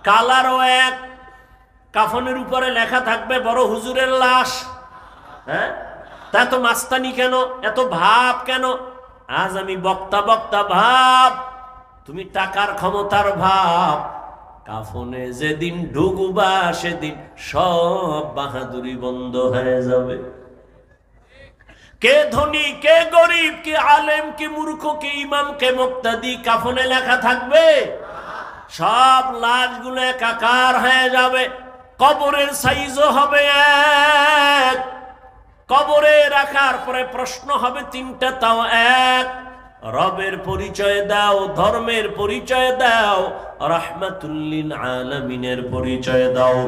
কালারও এক। কাফনের উপরে লেখা থাকবে বড় হুজুরের লাশ। হ্যাঁ, তা তো মাস্তানি কেন, এত ভাব কেন? আজ আমি বক্তা বক্তা ভাব, তুমি টাকার ক্ষমতার ভাব। কাফনে যেদিন ঢুকবা সেদিন সব বাহাদুরি বন্ধ হয়ে যাবে। কে ধনী, কে গরিব, কে আলেম, কে মূর্খ, কে ইমাম, কে মুক্তাদি, কাফনে লেখা থাকবে? সব লাশগুলো একাকার হয়ে যাবে। কবরের সাইজও হবে এক। কবরে রাখার পরে প্রশ্ন হবে 3টা, তাও এক। রবের পরিচয় দাও, ধর্মের পরিচয় দাও, রাহমাতুল লিল আলামিনের পরিচয় দাও।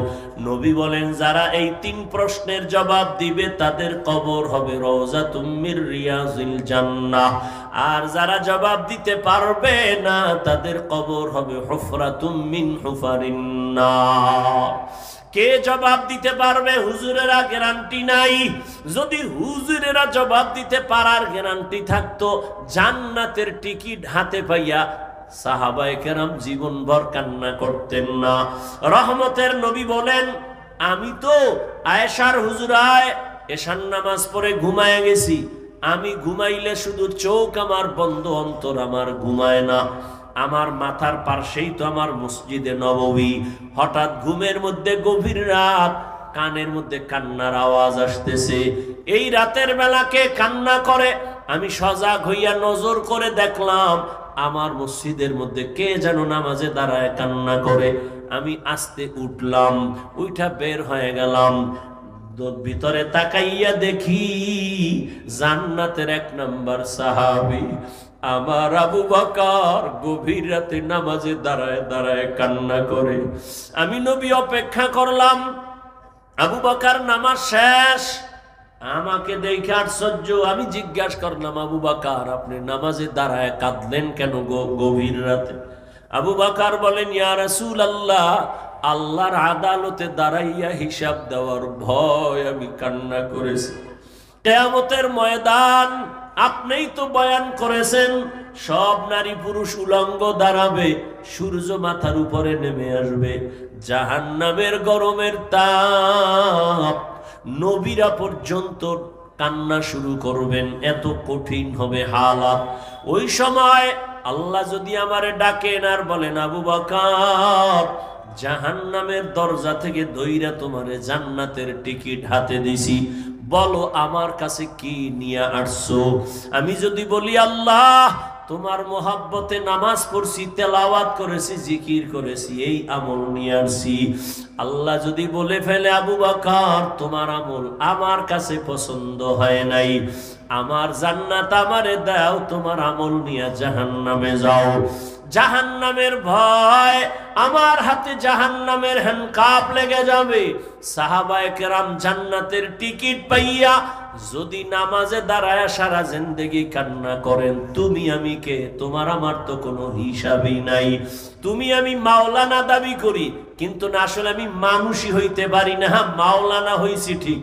নবী বলেন, যারা এই 3 প্রশ্নের জবাব দিবে তাদের কবর হবে রওজাতুম মির রিয়াজিল জান্নাহ। আর যারা জবাব দিতে পারবে না তাদের কবর হবে হুফরাতুম মিন হুফারিন নার। কে জবাব দিতে পারবে? হুজুরেরা গ্যারান্টি নাই। যদি হুজুরেরা জবাব দিতে পারার গ্যারান্টি থাকতো, জান্নাতের টিকিট হাতে পাইয়া সাহাবায়ে কেরাম জীবনভর কান্না করতেন না। রহমতের নবী বলেন, আমি তো আয়েশার হুজুরায় এশার নামাজ পড়ে ঘুমায় গেছি। আমি ঘুমাইলে শুধু চোখ আমার বন্ধ, অন্তর আমার ঘুমায় না। আমার মাথার পাশেই তো আমার মসজিদে নববী। হঠাৎ ঘুমের মধ্যে গভীর রাত, কানের মধ্যে কান্নার আওয়াজ আসতেছে। এই রাতের বেলাকে কান্না করে আমি সজাগ হইয়া নজর করে দেখলাম আমার মসজিদের মধ্যে কে যেন নামাজে দাঁড়ায় কান্না করে। আমি আস্তে উঠলাম, উঠা বের হয়ে গেলাম। ভিতরে তাকাইয়া দেখি জান্নাতের 1 নাম্বার সাহাবী আমার আবু বকর গভীর রাতে নামাজে দাঁড়ায় দাঁড়ায় কান্না করে। আমি নবী অপেক্ষা করলাম। আবু বকর নামাজ শেষ, আমাকে দেখে আশ্চর্য। আমি জিজ্ঞাসা করলাম, আবু বকর আপনি নামাজে দাঁড়ায় কাঁদলেন কেন গভীর রাতে? আবু বকর বলেন, ইয়া রাসূলুল্লাহ, আল্লাহর আদালতে দাঁড়াইয়া হিসাব দেওয়ার ভয় আমি কান্না করেছি। কিয়ামতের ময়দান আপনিই তো বয়ান করেছেন, সব নারী পুরুষ উলঙ্গ দাঁড়াবে, সূর্য মাথার উপরে নেমে আসবে, জাহান্নামের গরমের তাপ, নবীরা পর্যন্ত কান্না শুরু করবেন, এত কঠিন হবে হালাত। ওই সময় আল্লাহ যদি আমারে ডাকেন আর বলেন, আবু বকর জাহান্নামের দরজা থেকে দইরা তোমারে জান্নাতের টিকিট হাতে দিছি, বলো আমার কাছে কি নিয়ে আসছো? আমি যদি বলি, আল্লাহ তোমার মোহাব্বতে নামাজ পড়ছি, তেলাওয়াত করেছি, জিকির করেছি, এই আমল নিয়ে আসছি। আল্লাহ যদি বলে ফেলে, আবু বকর তোমার আমল আমার কাছে পছন্দ হয় নাই, আমার জান্নাত আমারে দাও, তোমার আমল নিয়ে জাহান্নামে যাও। জাহান্নামের ভয়, আমার হাতে জাহান্নামের হ্যান্ডকাপ লেগে যাবে। সাহাবায়ে কেরাম জান্নাতের টিকিট পাইয়া যদি নামাজে দাঁড়ায় সারা জিন্দেগি কান্না করেন, তুমি আমি কে? তোমার আমার তো কোনো হিসাবই নাই। তুমি আমি মাওলানা দাবি করি, কিন্তু না, আসলে আমি মানুষই হইতে পারি না। মাওলানা হইছি ঠিক,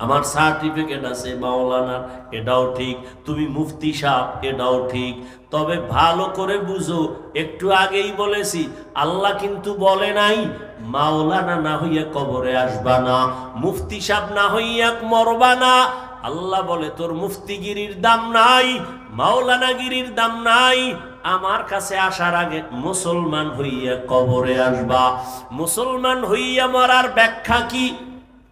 আমার সার্টিফিকেট আছে মাওলানার, এটাও ঠিক। তুমি মুফতি সাহেব, এটাও ঠিক। তবে ভালো করে বুঝো, একটু আগেই বলেছি, আল্লাহ কিন্তু বলে নাই মাওলানা না হইয়া কবরে আসবা না, মুফতি সাহেব না হইয়া মরবা না। আল্লাহ বলে, তোর মুফতিগিরির দাম নাই, মাওলানাগিরির দাম নাই, আমার কাছে আসার আগে মুসলমান হইয়া কবরে আসবা। মুসলমান হইয়া মরার ব্যাখ্যা কি?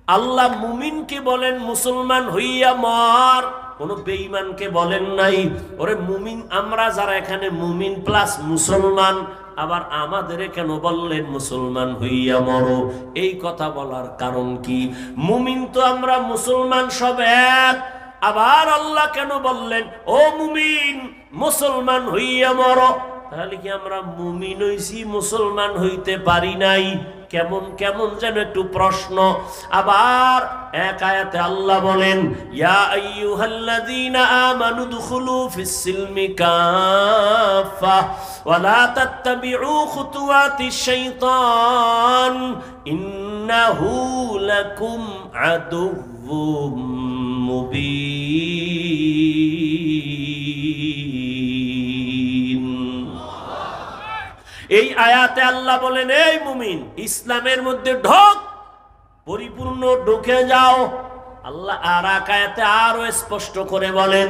আল্লাহ মুমিনকে বলেন মুসলমান হইয়া মর, কোনো বেঈমানকে বলেন নাই ওরে মুমিন আমরা যারা এখানে মুমিন প্লাস মুসলমান, আবার আমাদের কেন বললেন মুসলমান হইয়া মরো? এই কথা বলার কারণ কি? মুমিন তো আমরা মুসলমান সব এক, আবার আল্লাহ কেন বললেন ও মুমিন মুসলমান হইয়া মরো? তাহলে কি আমরা মুমিন হইছি, মুসলমান হইতে পারি নাই? কেমন কেমন যেন একটু প্রশ্ন। আবার এক আয়াতে আল্লাহ বলেন ইয়া আইয়ুহাল্লাযীনা আমানু দুখুলু ফিস সিলমি কাফা ওয়া লা তাত্তাবিউ খুতুওয়াতিশ শাইতান ইন্নাহু লাকুম আদুউম মুবিন। এই আয়াতে আল্লাহ বলেন এই মুমিন ইসলামের মধ্যে ঢোক, পরিপূর্ণ ঢুকে যাও। আল্লাহ আর এক আয়াতে আরো স্পষ্ট করে বলেন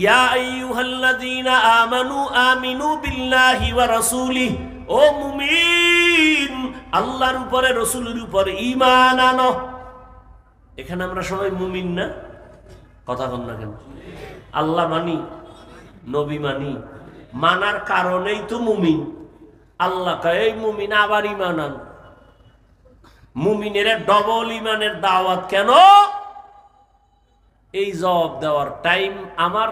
ইয়া আইয়ুহাল্লাযীনা আমানু আমিনু বিল্লাহি ওয়া রাসূলিহি, ও মুমিন আল্লাহর উপরে রাসূলের উপরে ঈমান আনো। এখানে আমরা সবাই মুমিন না? কথা বল না কেন? আল্লাহ মানি, নবী মানি, মানার কারণেই তো মুমিন। আল্লাহ কয় এই মুমিন আবার ঈমান আন। মুমিনের ডবল ঈমানের দাওয়াত কেন? এই জবাব দেওয়ার টাইম আমার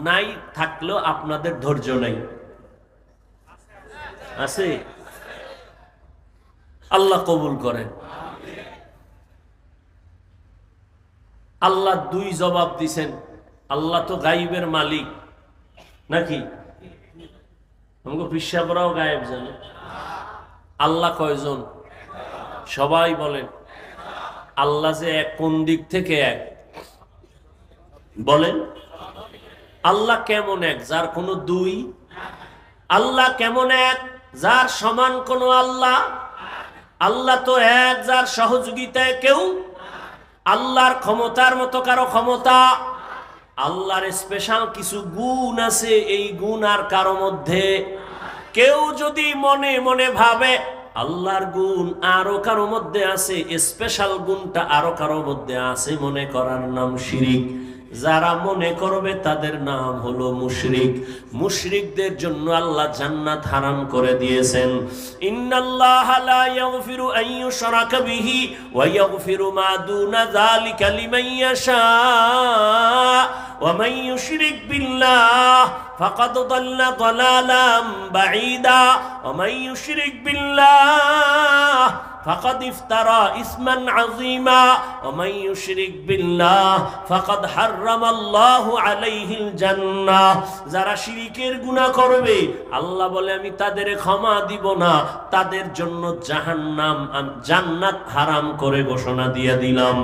নাই, থাকলেও আপনাদের ধৈর্য নাই। আছে? আল্লাহ কবুল করেন। আল্লাহ দুই জবাব দিছেন। আল্লাহ তো গায়েবের মালিক নাকি? আমাকে পিসাবরাও গায়েব জানে। আল্লাহ কয়জন? সবাই বলেন। আল্লাহ যে এক, কোন দিক থেকে এক বলেন? আল্লাহ কেমন এক যার কোনো দুই? আল্লাহ কেমন এক যার সমান কোন আল্লাহ? আল্লাহ তো এক যার সহযোগিতায় কেউ। আল্লাহর ক্ষমতার মতো কারো ক্ষমতা? আল্লাহর স্পেশাল কিছু গুণ আছে, এই গুণ আর কারো মধ্যে। কেউ যদি মনে মনে ভাবে আল্লাহর গুণ আরো কারো মধ্যে আছে, স্পেশাল গুণটা আরো কারো মধ্যে আছে, মনে করার নাম শিরিক। যারা মনে করবে তাদের নাম হলো মুশরিক। মুশরিকদের জন্য আল্লাহ জান্নাত হারাম করে দিয়েছেন। ইন্নাল্লাহা লা ইয়াগফিরু আন ইউশরাকা বিহি ওয়া ইয়াগফিরু মা দুনা যালিকা লিমান ইয়াশা ওয়া মান ইউশরিক বিল্লাহ ফাকাদ দাল্লা দালালাম বাঈদা ওয়া মান ইউশরিক বিল্লাহ ফাকাদ ইফতারা ইসমান আযীমা ওয়া মান ইউশরিক বিল্লাহ ফাকাদ হারামাল্লাহু আলাইহিল জান্নাহ। যারা শিরকের গুনাহ করবে আল্লাহ বলে আমি তাদের ক্ষমা দিব না, তাদের জন্য জাহান্নাম, জান্নাত হারাম করে ঘোষণা দিয়ে দিলাম।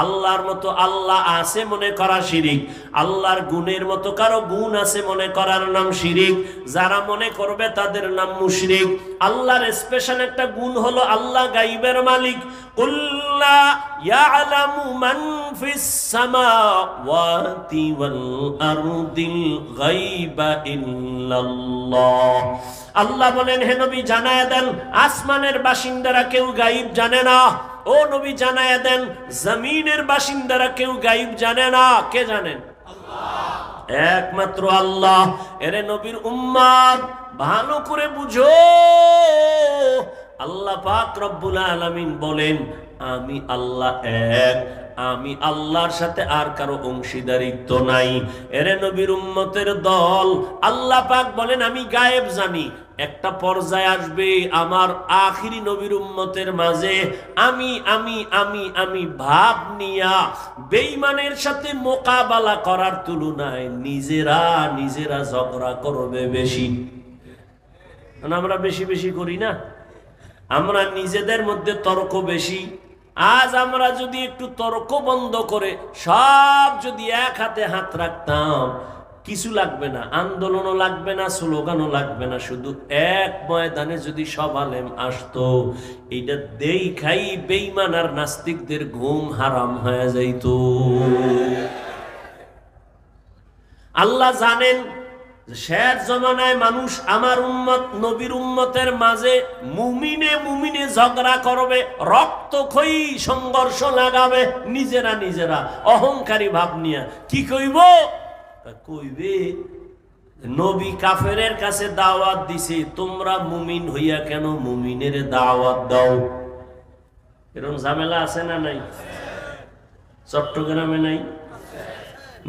আল্লাহর মতো আল্লাহ আছে মনে করা শিরিক। আল্লাহর গুণের মতো কারো গুণ আছে মনে করার নাম শিরিক। যারা মনে করবে তাদের নাম মুশরিক। আল্লাহর স্পেশাল একটা গুণ হলো আল্লাহ গায়বের মালিক। কুল্লা ইয়ালামু মান ফিস সামাওয়াতি ওয়াল আরদিল গায়বা ইল্লাল্লাহ। আল্লাহ বলেন হে নবী জানায়া দেন আসমানের বাসিন্দারা কেউ গায়ব জানে না। ও নবী জানায়া দেন জমিনের বাসিন্দারা কেউ গায়ব জানে না। কে জানেন? আল্লাহ, একমাত্র আল্লাহ। এরে নবীর উম্মত ভালো করে বুঝো, আল্লাহ পাক রব্বুল আলামিন বলেন আমি আল্লাহ এক, আমি আল্লাহর সাথে আর কারো অংশীদারিত্ব নাই। এরে নবীর উম্মতের দল, আল্লাহ পাক বলেন আমি গায়েব জানি। একটা পর্যায়ে আসবে আমার আখিরি নবীর উম্মতের মাঝে আমি আমি আমি আমি ভাব নিয়া বেঈমানের সাথে মোকাবেলা করার তুলনায় নিজেরা নিজেরা ঝগড়া করবে বেশি। আমরা বেশি বেশি করি না? আমরা নিজেদের মধ্যে তর্ক বেশি। আজ আমরা যদি একটু তর্ক বন্ধ করে সব যদি এক হাতে হাত রাখতাম, কিছু লাগবে না, আন্দোলনও লাগবে না, স্লোগানও লাগবে না, শুধু এক ময়দানে যদি সব আলেম আসতো, এইটা দেখাই বেঈমান আর নাস্তিকদের ঘুম হারাম হয়ে যাইত। আল্লাহ জানেন শেষ জমানায় মানুষ আমার উম্মত নবীর উম্মতের মাঝে মুমিনে মুমিনে ঝগড়া করবে, রক্তক্ষয়ী সংঘর্ষ লাগাবে, নিজেরা নিজেরা অহংকারী ভাব নিয়ে। কি কইব? কইবে নবী কাফেরের কাছে দাওয়াত দিছে, তোমরা মুমিন হইয়া কেন মুমিনের দাওয়াত দাও? এরকম ঝামেলা আছে না নাই? চট্টগ্রামে নাই?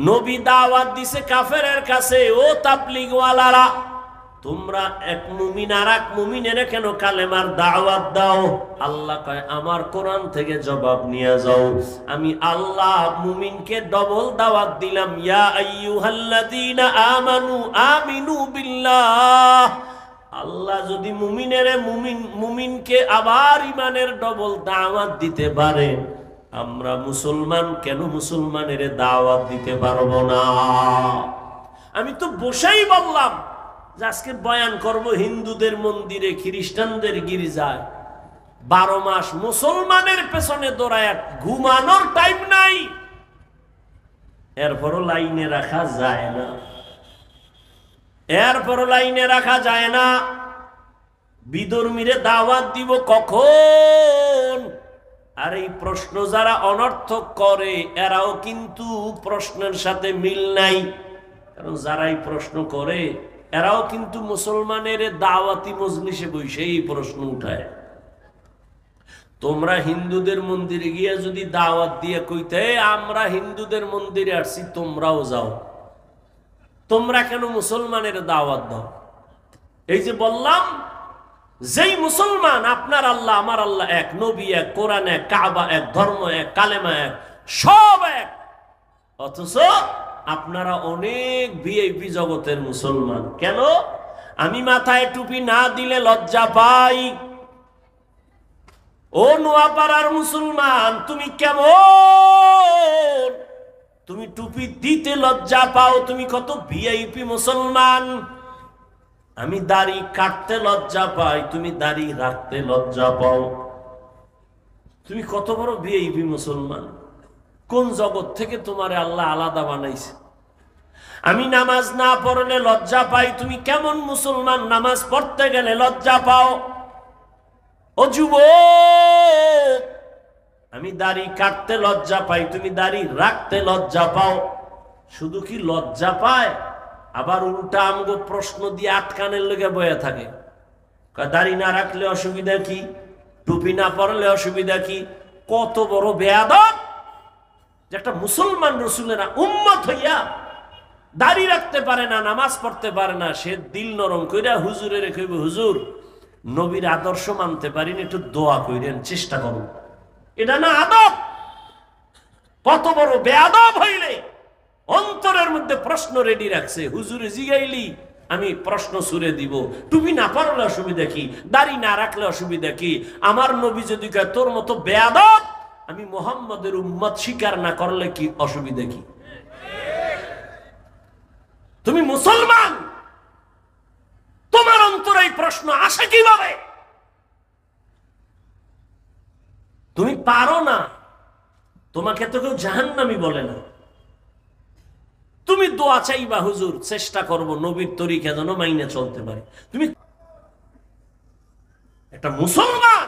নবী দাওয়াত দিছে কাফেরের কাছে, ও তাবলীগওয়ালারা, তোমরা এক মুমিন আর এক মুমিনের কেন কালেমার দাওয়াত দাও? আল্লাহ কয়, আমার কোরআন থেকে জবাব নিয়ে যাও। আমি আল্লাহ মুমিনকে ডবল দাওয়াত দিলাম, ইয়া আইয়ুহাল্লাযীনা আমানু আমিনু বিল্লাহ। আল্লাহ যদি মুমিনকে আবার ইমানের ডবল দাওয়াত দিতে পারে, আমরা মুসলমান কেন মুসলমানের দাওয়াত দিতে পারবো না? আমি তো বসেই বললাম যে আজকে বয়ান করব হিন্দুদের মন্দিরে, খ্রিস্টানদের গির্জায়। 12 মাস মুসলমানের পেছনে দৌড়ায়, ঘুমানোর টাইম নাই, এরপরও লাইনে রাখা যায় না, এরপরও লাইনে রাখা যায় না। বিধর্মীরে দাওয়াত দিব কখন? আর এই প্রশ্ন যারা অনর্থক করে, এরাও কিন্তু প্রশ্নের সাথে মিল নাই। কারণ যারাই প্রশ্ন করে, এরাও কিন্তু মুসলমানের দাওয়াতি মজলিসে বসে এই প্রশ্ন উঠায়। তোমরা হিন্দুদের মন্দিরে গিয়ে যদি দাওয়াত দিয়ে কইতে, আমরা হিন্দুদের মন্দিরে আসছি, তোমরাও যাও, তোমরা কেন মুসলমানের দাওয়াত দাও? এই যে বললাম, যেই মুসলমান, আপনার আল্লাহ আমার আল্লাহ এক, নবী এক, কোরআন এক, কাবা এক, ধর্ম এক, কালেমা এক, সব এক, অথচ আপনারা অনেক ভিআইপি জগতের মুসলমান। কেন? আমি মাথায় টুপি না দিলে লজ্জা পাই। ও নোয়াপাড়ার মুসলমান, তুমি কেমন? তুমি টুপি দিতে লজ্জা পাও, তুমি কত ভিআইপি মুসলমান। আমি দাড়ি কাটতে লজ্জা পাই, তুমি দাড়ি রাখতে লজ্জা পাও। তুমি কত বড় ভিআইপি মুসলমান। কোন জগৎ থেকে তোমারে আল্লাহ আলাদা বানাইছে? আমি নামাজ না পড়লে লজ্জা পাই, তুমি কেমন মুসলমান নামাজ পড়তে গেলে লজ্জা পাও? ও যুবক, আমি দাড়ি কাটতে লজ্জা পাই, তুমি দাড়ি রাখতে লজ্জা পাও। শুধু কি লজ্জা পায়, আবার উল্টা আমগো প্রশ্ন দিয়ে আটকানের লেগে বয়ে থাকে। দাড়ি না রাখলে অসুবিধা কি? টুপি না পরলে অসুবিধা কি? কত বড় বেয়াদব যে একটা মুসলমান রসুলের উম্মত হইয়া দাড়ি রাখতে পারে না, নামাজ পড়তে পারে না, সে দিল নরম কইরা হুজুরে রেখে, হুজুর নবীর আদর্শ মানতে পারিনি, একটু দোয়া কইরেন, চেষ্টা করুন। এটা না আদব? কত বড় বেয়াদব হইলে অন্তরের মধ্যে প্রশ্ন রেডি রাখছে, হুজুরে জিগাইলি আমি প্রশ্ন সুরে দিব। টুপি না পরলে অসুবিধা কি? দাড়ি না রাখলে অসুবিধা কি? আমার নবী যদি কয় তোর মতো বেয়াদব, আমি মুহাম্মদের উম্মত স্বীকার না করলে কি অসুবিধা কি? তুমি মুসলমান, তোমার অন্তরে এই প্রশ্ন আসে কিভাবে? তুমি পারো না, তোমাকে তো কেউ জাহান্নামী বলে না। তুমি দোয়া চাইবা, হুজুর চেষ্টা করব নবীর তরিকা যেন মাইনে চলতে পারে। তুমি একটা মুসলমান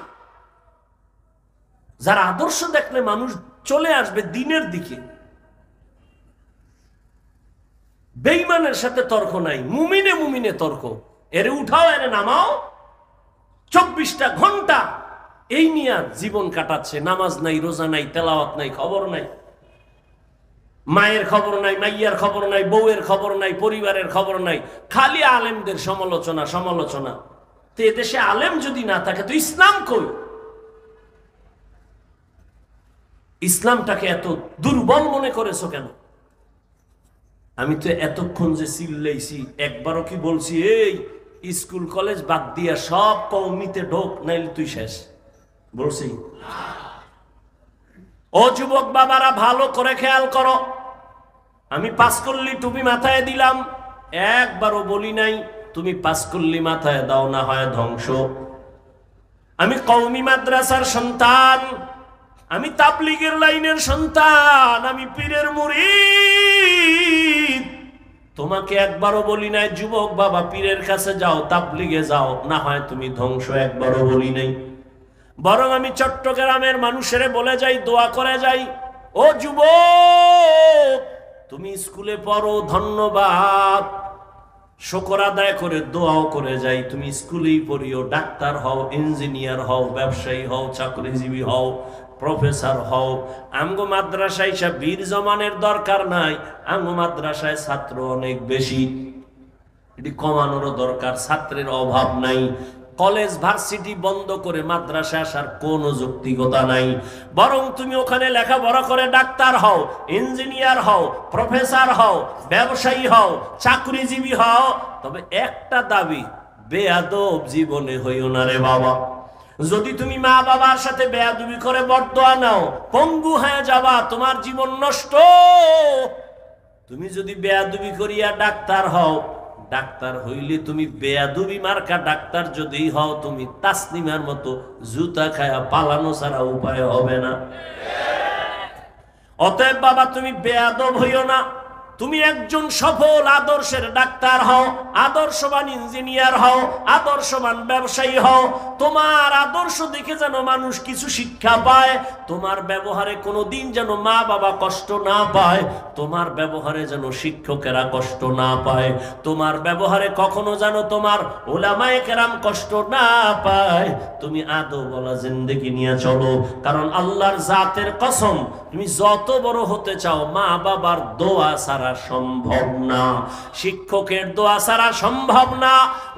যার আদর্শ দেখলে মানুষ চলে আসবে দিনের দিকে। বেঈমানের সাথে তর্ক নাই, মুমিনে মুমিনে তর্ক। এরে উঠাও, এরে নামাও, 24টা ঘন্টা এই নিয়ে জীবন কাটাচ্ছে। নামাজ নাই, রোজা নাই, তেলাওয়াত নাই, খবর নাই, মায়ের খবর নাই, মাইয়ার খবর নাই, বউয়ের খবর নাই, পরিবারের খবর নাই, খালি আলেমদের সমালোচনা সমালোচনা। তো এদেশে আলেম যদি না থাকে তো ইসলাম কই? ইসলামটাকে এত দুর্বল মনে করেছো কেন? আমি তো এতক্ষণ যে চিল্লাইছি, একবারও কি বলছি এই স্কুল কলেজ বাদ দিয়া সব কওমিতে ঢোক, নাইলে তুই শেষ? বলছি? ও যুবক বাবারা, ভালো করে খেয়াল করো। আমি পাঁচকল্লি টুপি মাথায় দিলাম, একবারও বলি নাই তুমি পাঁচকল্লি মাথায় দাও, না হয় ধ্বংস। আমি কওমি মাদ্রাসার সন্তান, আমি তাবলীগের লাইনের সন্তান, আমি পীরের মুরিদ। তোমাকে একবারও বলি নাই যুবক বাবা পীরের কাছে যাও, তাবলীগে যাও, না হয় তুমি ধ্বংস, একবারও বলি নাই। বরং আমি চট্টগ্রামের মানুষের বলে যাই, দোয়া করে যাই, ও যুবক তুমি স্কুলে পড়ো, ধন্যবাদ, শুকর আদায় করে দোয়াও করে যাই, তুমি স্কুলেই পড়িও, ডাক্তার হও, ইঞ্জিনিয়ার হও, ব্যবসায়ী হও, চাকরিজীবী হও, প্রফেসর হও। আমগো মাদ্রাসায় সব বীর জমানের দরকার নাই, আমগো মাদ্রাসায় ছাত্র অনেক বেশি, এটি কমানোরও দরকার, ছাত্রের অভাব নাই। কলেজ ভার্সিটি বন্ধ করে মাদ্রাসায় আসার কোনো যৌক্তিকতা নাই, বরং তুমি ওখানে লেখাপড়া করে ডাক্তার হও, ইঞ্জিনিয়ার হও, প্রফেসর হও, ব্যবসায়ী হও, চাকরিজীবী হও। তবে একটা দাবি, বেয়াদব জীবনে হইও না রে বাবা। যদি তুমি মা বাবার সাথে বেয়াদবি করে বরদোয়া নাও, পঙ্গু হয়ে যাবা, তোমার জীবন নষ্ট। তুমি যদি বেয়াদবি করিয়া ডাক্তার হও, ডাক্তার হইলে তুমি বেয়াদবি মার্কা ডাক্তার যদি হও, তুমি তাসনিমার মতো জুতা খায়া পালানো ছাড়া উপায় হবে না। অতএব বাবা, তুমি বেয়াদব হইও না, তুমি একজন সফল আদর্শের ডাক্তার হও, আদর্শবান ইঞ্জিনিয়ার হও, আদর্শবান ব্যবসায়ী হও। তোমার আদর্শ দেখে যেন মানুষ কিছু শিক্ষা পায়, তোমার ব্যবহারে কোনোদিন যেন মা বাবা কষ্ট না পায়, তোমার ব্যবহারে যেন শিক্ষকেরা কষ্ট না পায়, তোমার ব্যবহারে কখনো যেন তোমার উলামায়ে কেরাম কষ্ট না পায়। তুমি আদবওয়ালা জিন্দেগি নিয়ে চলো, কারণ আল্লাহর জাতের কসম, তুমি যত বড় হতে চাও, মা বাবার দোয়া ছাড়া সম্ভব না, শিক্ষকের দোয়া ছাড়া সম্ভব না,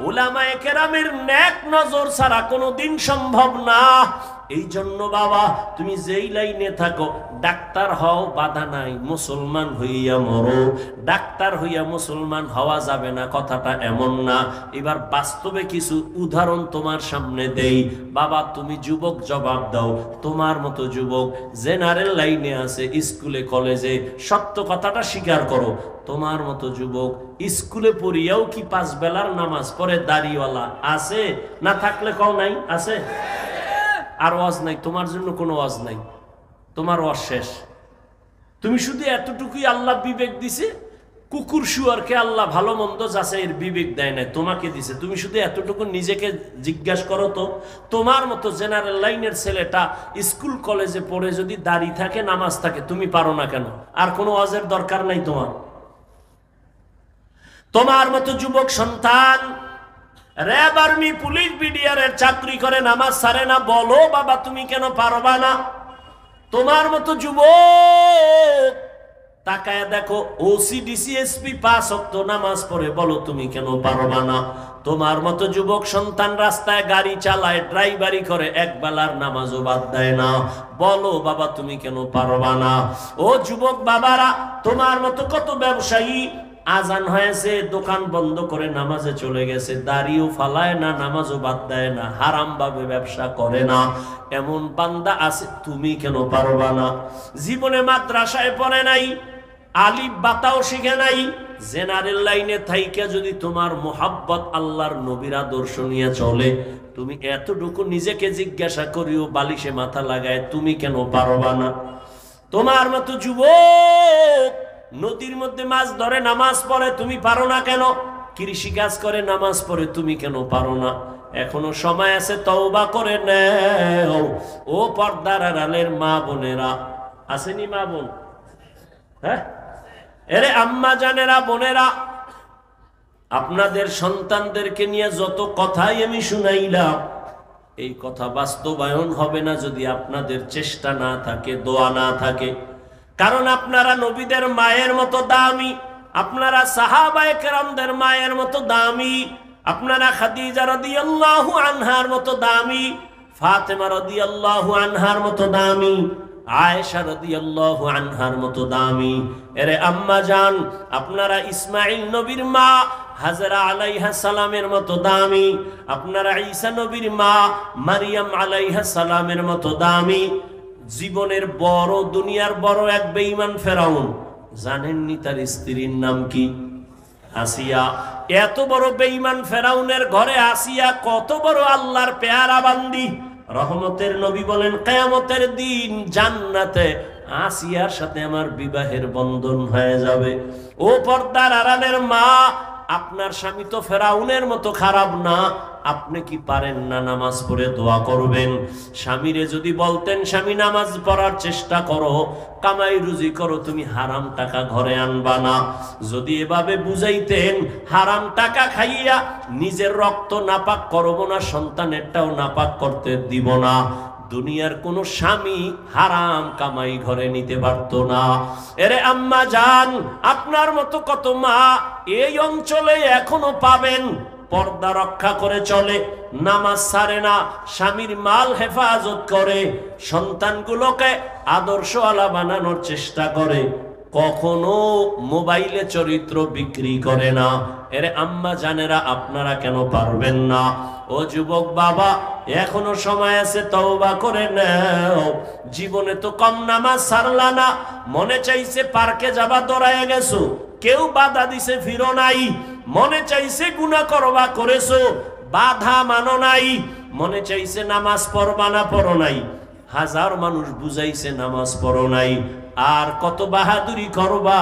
উলামায়ে কেরামের নেক নজর ছাড়া কোনোদিন সম্ভব না। এই জন্য বাবা, তুমি যেই লাইনে থাকো, ডাক্তার হও, বাধা নাই, মুসলমান হইয়া মরো। ডাক্তার হইয়া মুসলমান হওয়া যাবে না কথাটা এমন না। এবার বাস্তবে কিছু উদাহরণ তোমার সামনে দেই। বাবা, তুমি যুবক, জবাব দাও। তোমার মতো যুবক জেনারেল লাইনে আছে, স্কুলে কলেজে, সত্য কথাটা স্বীকার করো। তোমার মতো যুবক স্কুলে পড়িয়াও কি 5 বেলার নামাজ পড়ে দাড়িওয়ালা আছে? না থাকলে কও নাই আছে? আর ওয়াজ নাই, তোমার জন্য কোনো ওয়াজ নাই, তোমার ওয়াজ শেষ। তুমি শুধু এতটুকুই আল্লাহ বিবেক দিছে, কুকুর শুয়ারকে আল্লাহ ভালো মন্দ যাচাইয়ের বিবেক দেয় নাই, তোমাকে দিছে। তুমি শুধু এতটুকু নিজেকে জিজ্ঞাসা করো তো, তোমার মতো জেনারেল লাইনের ছেলেটা স্কুল কলেজে পড়ে যদি দাড়ি থাকে, নামাজ থাকে, তুমি পারো না কেন? আর কোনো ওয়াজের দরকার নাই তোমার। তোমার মতো যুবক সন্তান র‍্যাব, আর্মি, পুলিশ, বিডিআরের চাকরি করে, নামাজ ছাড়ে না, বলো বাবা তুমি কেন পারবা না? তোমার মতো যুবক তাকায় দেখো, ওসি, ডিসি, এসপি 5 ওয়াক্ত নামাজ পড়ে, বলো তুমি কেন পারবা না? তোমার মতো যুবক সন্তান রাস্তায় গাড়ি চালায়, ড্রাইভারি করে, এক বেলার নামাজও বাদ দেয় না, বলো বাবা তুমি কেন পারবা না? ও যুবক বাবারা, তোমার মতো কত ব্যবসায়ী আজান হয়েছে, দোকান বন্ধ করে নামাজে চলে গেছে, দাড়িও ফালায় না, নামাজও বাদ দেয় না, হারাম ভাবে ব্যবসা করে না, এমন বান্দা আছে, তুমি কেন পারবা না? জীবনে মাদ্রাসায় পড়ে নাই, আলিফ বাতাও শিখে নাই, জেনারেল লাইনে থাইকা যদি তোমার মোহাব্বত আল্লাহর নবীর আদর্শ নিয়ে চলে, তুমি এতটুকু নিজেকে জিজ্ঞাসা করিও, বালিশে মাথা লাগায়, তুমি কেন পারবা না? তোমার মতো যুবক নদীর মধ্যে মাছ ধরে, নামাজ পড়ে, তুমি পারো না কেন? কৃষি কাজ করে, নামাজ পড়ে, তুমি কেন পারো না? এখনো সময় আছে, তওবা করে নাও। ও পর্দার আড়ালের মা বোনেরা, আসেনি মা বোন? হ্যাঁ, এরে আম্মা জানেরা, বোনেরা, আপনাদের সন্তানদেরকে নিয়ে যত কথাই আমি শুনাইলাম, এই কথা বাস্তবায়ন হবে না যদি আপনাদের চেষ্টা না থাকে, দোয়া না থাকে। কারণ আপনারা নবীদের মায়ের মতো দামি, আপনারা সাহাবায়ে কেরামদের মায়ের মতো দামি, আপনারা খাদিজা রাদিয়াল্লাহু আনহার মতো দামি, ফাতেমা রাদিয়াল্লাহু আনহার মতো দামি, আয়েশা রাদিয়াল্লাহু আনহার মতো দামি। এরে আম্মা জান, আপনারা ইসমাইল নবীর মা হাজরা আলাইহা সালামের মতো দামি, আপনারা ঈসা নবীর মা মারিয়াম আলাইহা সালামের মতো দামি। জীবনের বড়, দুনিয়ার বড় এক বেঈমান ফেরাউন, জানেননি তার স্ত্রীর নাম কি? আসিয়া। এত বড় বেঈমান ফেরাউনের ঘরে আসিয়া কত বড় আল্লাহর পেয়ারা বান্দি। রহমতের নবী বলেন, কিয়ামতের দিন জান্নাতে আসিয়ার সাথে আমার বিবাহের বন্ধন হয়ে যাবে। ও পর্দার আড়ালের মা, আপনার স্বামী তো ফেরাউনের মতো খারাপ না, আপনি কি পারেন না নামাজ পড়ে দোয়া করবেন? স্বামীরে যদি বলতেন স্বামী নামাজ পড়ার চেষ্টা করো, কামাই রুজি করো, তুমি হারাম টাকা ঘরে আনবা না, যদি এভাবে বুঝাইতেন হারাম টাকা খাইয়া নিজের রক্ত নাপাক করব না, সন্তানেরটাও নাপাক করতে দিব না, দুনিয়ার কোন স্বামী হারাম কামাই ঘরে নিতে পারতো না। এরে আম্মা জান, আপনার মতো কত মা এই অঞ্চলে এখনো পাবেন, পর্দা রক্ষা করে চলে, নামাজ ছাড়ে না, স্বামীর মাল হেফাজত করে, সন্তানগুলোকে আদর্শওয়ালা বানানোর চেষ্টা করে, কখনো মোবাইলে চরিত্র বিক্রি করে না। এরে আম্মা জানেরা, আপনারা কেন পারবেন না? ও যুবক বাবা, এখনো সময় আছে, তওবা করে নাও। জীবনে তো কম নামাজ ছাড়লা না, মনে চাইছে পার্কে যাবা, দৌড়ায় গেছো, কেউ বাধা দিছে ফিরো নাই, মনে চাইছে গুনাহ করবা করেছো, বাধা মানো নাই, মনে চাইছে নামাজ পড়বা না, পড়ো নাই, হাজার মানুষ বুঝাইছে নামাজ পড়ো নাই, আর কত বাহাদুরি করবা?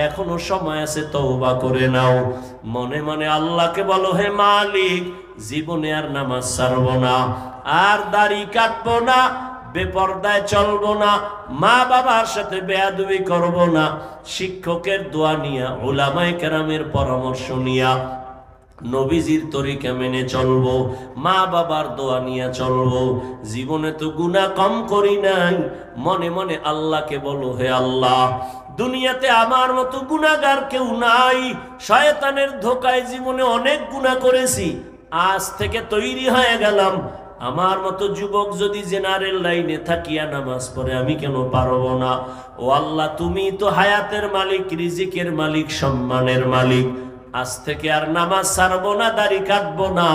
এখনো সময় আছে, তওবা করে নাও। মনে মনে আল্লাহকে বলো, হে মালিক, জীবনে আর নামাজ ছাড়বো না, আর দাড়ি কাটবো না, বেপরদায় চলবো না, মা বাবার সাথে বেয়াদবি করব না, শিক্ষকের দোয়া নিয়া, উলামায়ে কেরামের পরামর্শ নিয়া, নবীজির তরিকা মেনে চলবো, মা বাবার দোয়া নিয়ে চলবো। জীবনে তো গুনাহ কম করি নাই। মনে মনে আল্লাহকে বলো, হে আল্লাহ, দুনিয়াতে আমার মতো গুনাহগার কেউ নাই, শয়তানের ধোকায় জীবনে অনেক গুনাহ করেছি, আজ থেকে তৈরি হয়ে গেলাম, আমার মতো যুবক যদি জেনারেল লাইনে থাকিয়া নামাজ পড়ে, আমি কেন পারবো না? ও আল্লাহ, তুমি তো হায়াতের মালিক, রিজিকের মালিক, সম্মানের মালিক, আজ থেকে আর নামাজ ছাড়বো না, দাড়ি কাটবো না।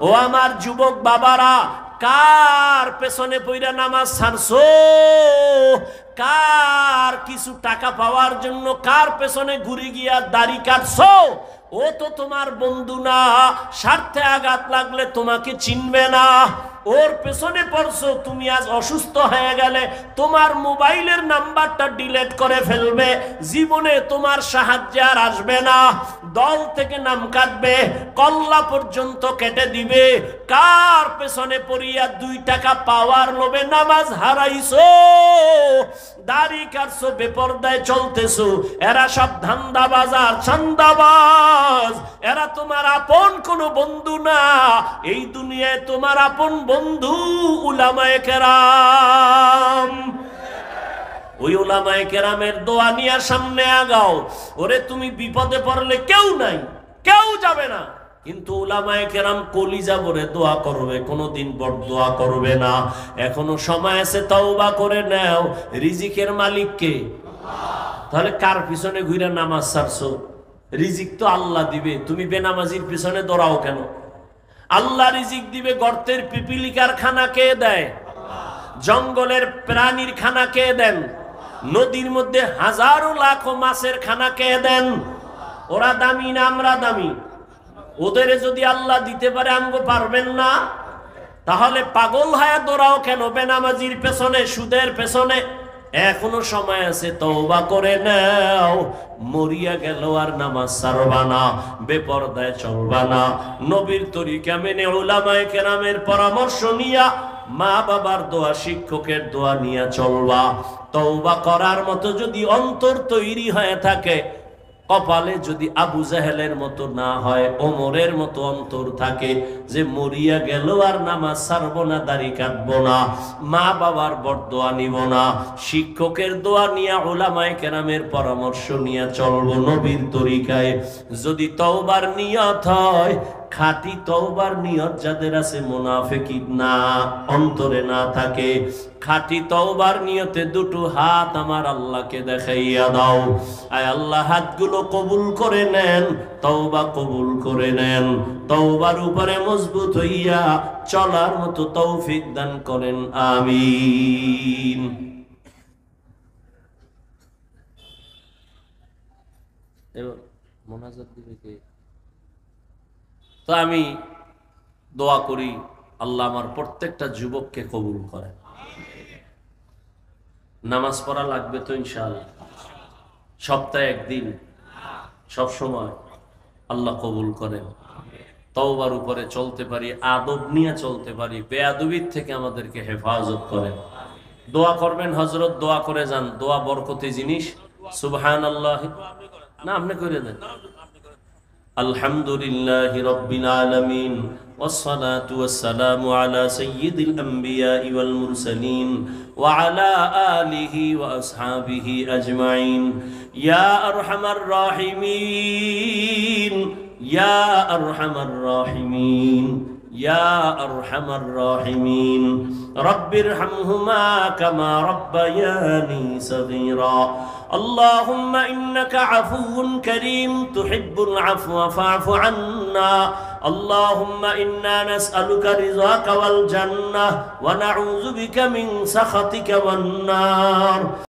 ও আমার যুবক বাবারা, কার পেছনে পইরা নামাজ ছাড়ছো? কার কিছু টাকা পাওয়ার জন্য কার পেছনে ঘুরে গিয়া দাড়ি কাটছো? ও তো তোমার বন্ধু না, স্বার্থে আঘাত লাগলে তোমাকে চিনবে না, ওর পেছনে পড়ছো। তুমি আজ অসুস্থ হয়ে গেলে তোমার মোবাইলের নাম্বারটা ডিলিট করে ফেলবে, জীবনে তোমার সাহায্যে আর আসবে না, দল থেকে নাম কাটবে, কল্লা পর্যন্ত কেটে দিবে। কার পেছনে পড়িয়া 2 টাকা পাওয়ার লোভে নামাজ হারাইছো, দাড়ি কাটছো, বেপরদায় চলতেছো, এরা সব ধান্দাবাজ আর চান্দাবাজ, এরা তোমার আপন কোনো বন্ধু না। এই দুনিয়ায় তোমার আপন বন্ধু উলামায়ে কেরাম। ওই উলামায়ে কেরামের দোয়া নিয়ে সামনে আগাও। ওরে তুমি বিপদে পড়লে কেউ নাই, কেউ যাবে না, কিন্তু উলামায়ে কেরাম কলিজা ভরে দোয়া করবে, কোনোদিন বরদোয়া করবে না। এখনো সময় আছে, তওবা করে নাও। রিজিকের মালিক কে? তাহলে কার পিছনে ঘুরে নামাজ ছাড়ছো? রিজিক তো আল্লাহ দিবে, তুমি বেনামাজির পিছনে দৌড়াও কেন? আল্লাহ রিজিক দিবে। গর্তের পিপিলিকার খানা কে দেয়? জঙ্গলের প্রাণীর খানা কে দেন? নদীর মধ্যে হাজারো লাখো মাছের খানা কে দেন? ওরা দামি না আমরা দামি? ওদের যদি আল্লাহ দিতে পারে, আমগো পারবেন না? তাহলে পাগল হয়ে দৌড়াও কেন বেনামাজির পেছনে, সুদের পেছনে? এখনো সময় আছে, তওবা করে নাও। মরিয়া গেল আর নামাজ ছাড়বা না, বেপরদায় চলবা না, নবীর তরিকা মেনে, উলামায়ে কেরামের পরামর্শ নিয়া, মা বাবার দোয়া, শিক্ষকের দোয়া নিয়া চলবা। তওবা করার মতো যদি অন্তর তৈরি হয়ে থাকে, কপালে যদি আবু জাহেলের মতো না হয়, ওমরের মতো অন্তর থাকে যে মরিয়া গেল আর নামাজ ছাড়বো না, দাড়ি কাটবো না, মা বাবার বরদোয়া নিব না, শিক্ষকের দোয়া নিয়া, উলামায়ে কেরামের পরামর্শ নিয়া চলবো নবীর তরিকায়, যদি তওবার নিয়ত হয়, খাঁটি তওবার নিয়ত যাদের আছে, মুনাফিকি না, অন্তরে না থাকে, খাঁটি তওবার নিয়তে 2 হাত আমার আল্লাহকে দেখাইয়া দাও। আয় আল্লাহ, হাতগুলো কবুল করে নেন, তওবা কবুল করে নেন, তওবার উপরে মজবুত হইয়া চলার মতো তৌফিক দান করেন, আমিন। এবার মোনাজাত দিবে কে? তো আমি দোয়া করি, আল্লাহ আমার প্রত্যেকটা যুবককে কবুল করেন। নামাজ পড়া লাগবে তো ইনশাআল্লাহ, সপ্তাহে 1 দিন, সব সময়। আল্লাহ কবুল করেন। তওবার উপরে চলতে পারি, আদব নিয়ে চলতে পারি, বেয়াদবির থেকে আমাদেরকে হেফাজত করেন। দোয়া করবেন হযরত, দোয়া করে যান, দোয়া বরকতি জিনিস। সুবহানাল্লাহ, না আপনি করে দেন। আলহামদুলিল্লাহি রাব্বিল আলামিন والصلاة والسلام على سيد الأنبياء والمرسلين وعلى آله وأصحابه أجمعين يا أرحم الراحمين يا أرحم الراحمين يا أرحم الراحمين رب ارحمهما كما ربياني صغيرا اللهم إنك عفو كريم تحب العفو فاعف عنا اللهم إنا نسألك رضاك والجنة ونعوذ بك من سخطك والنار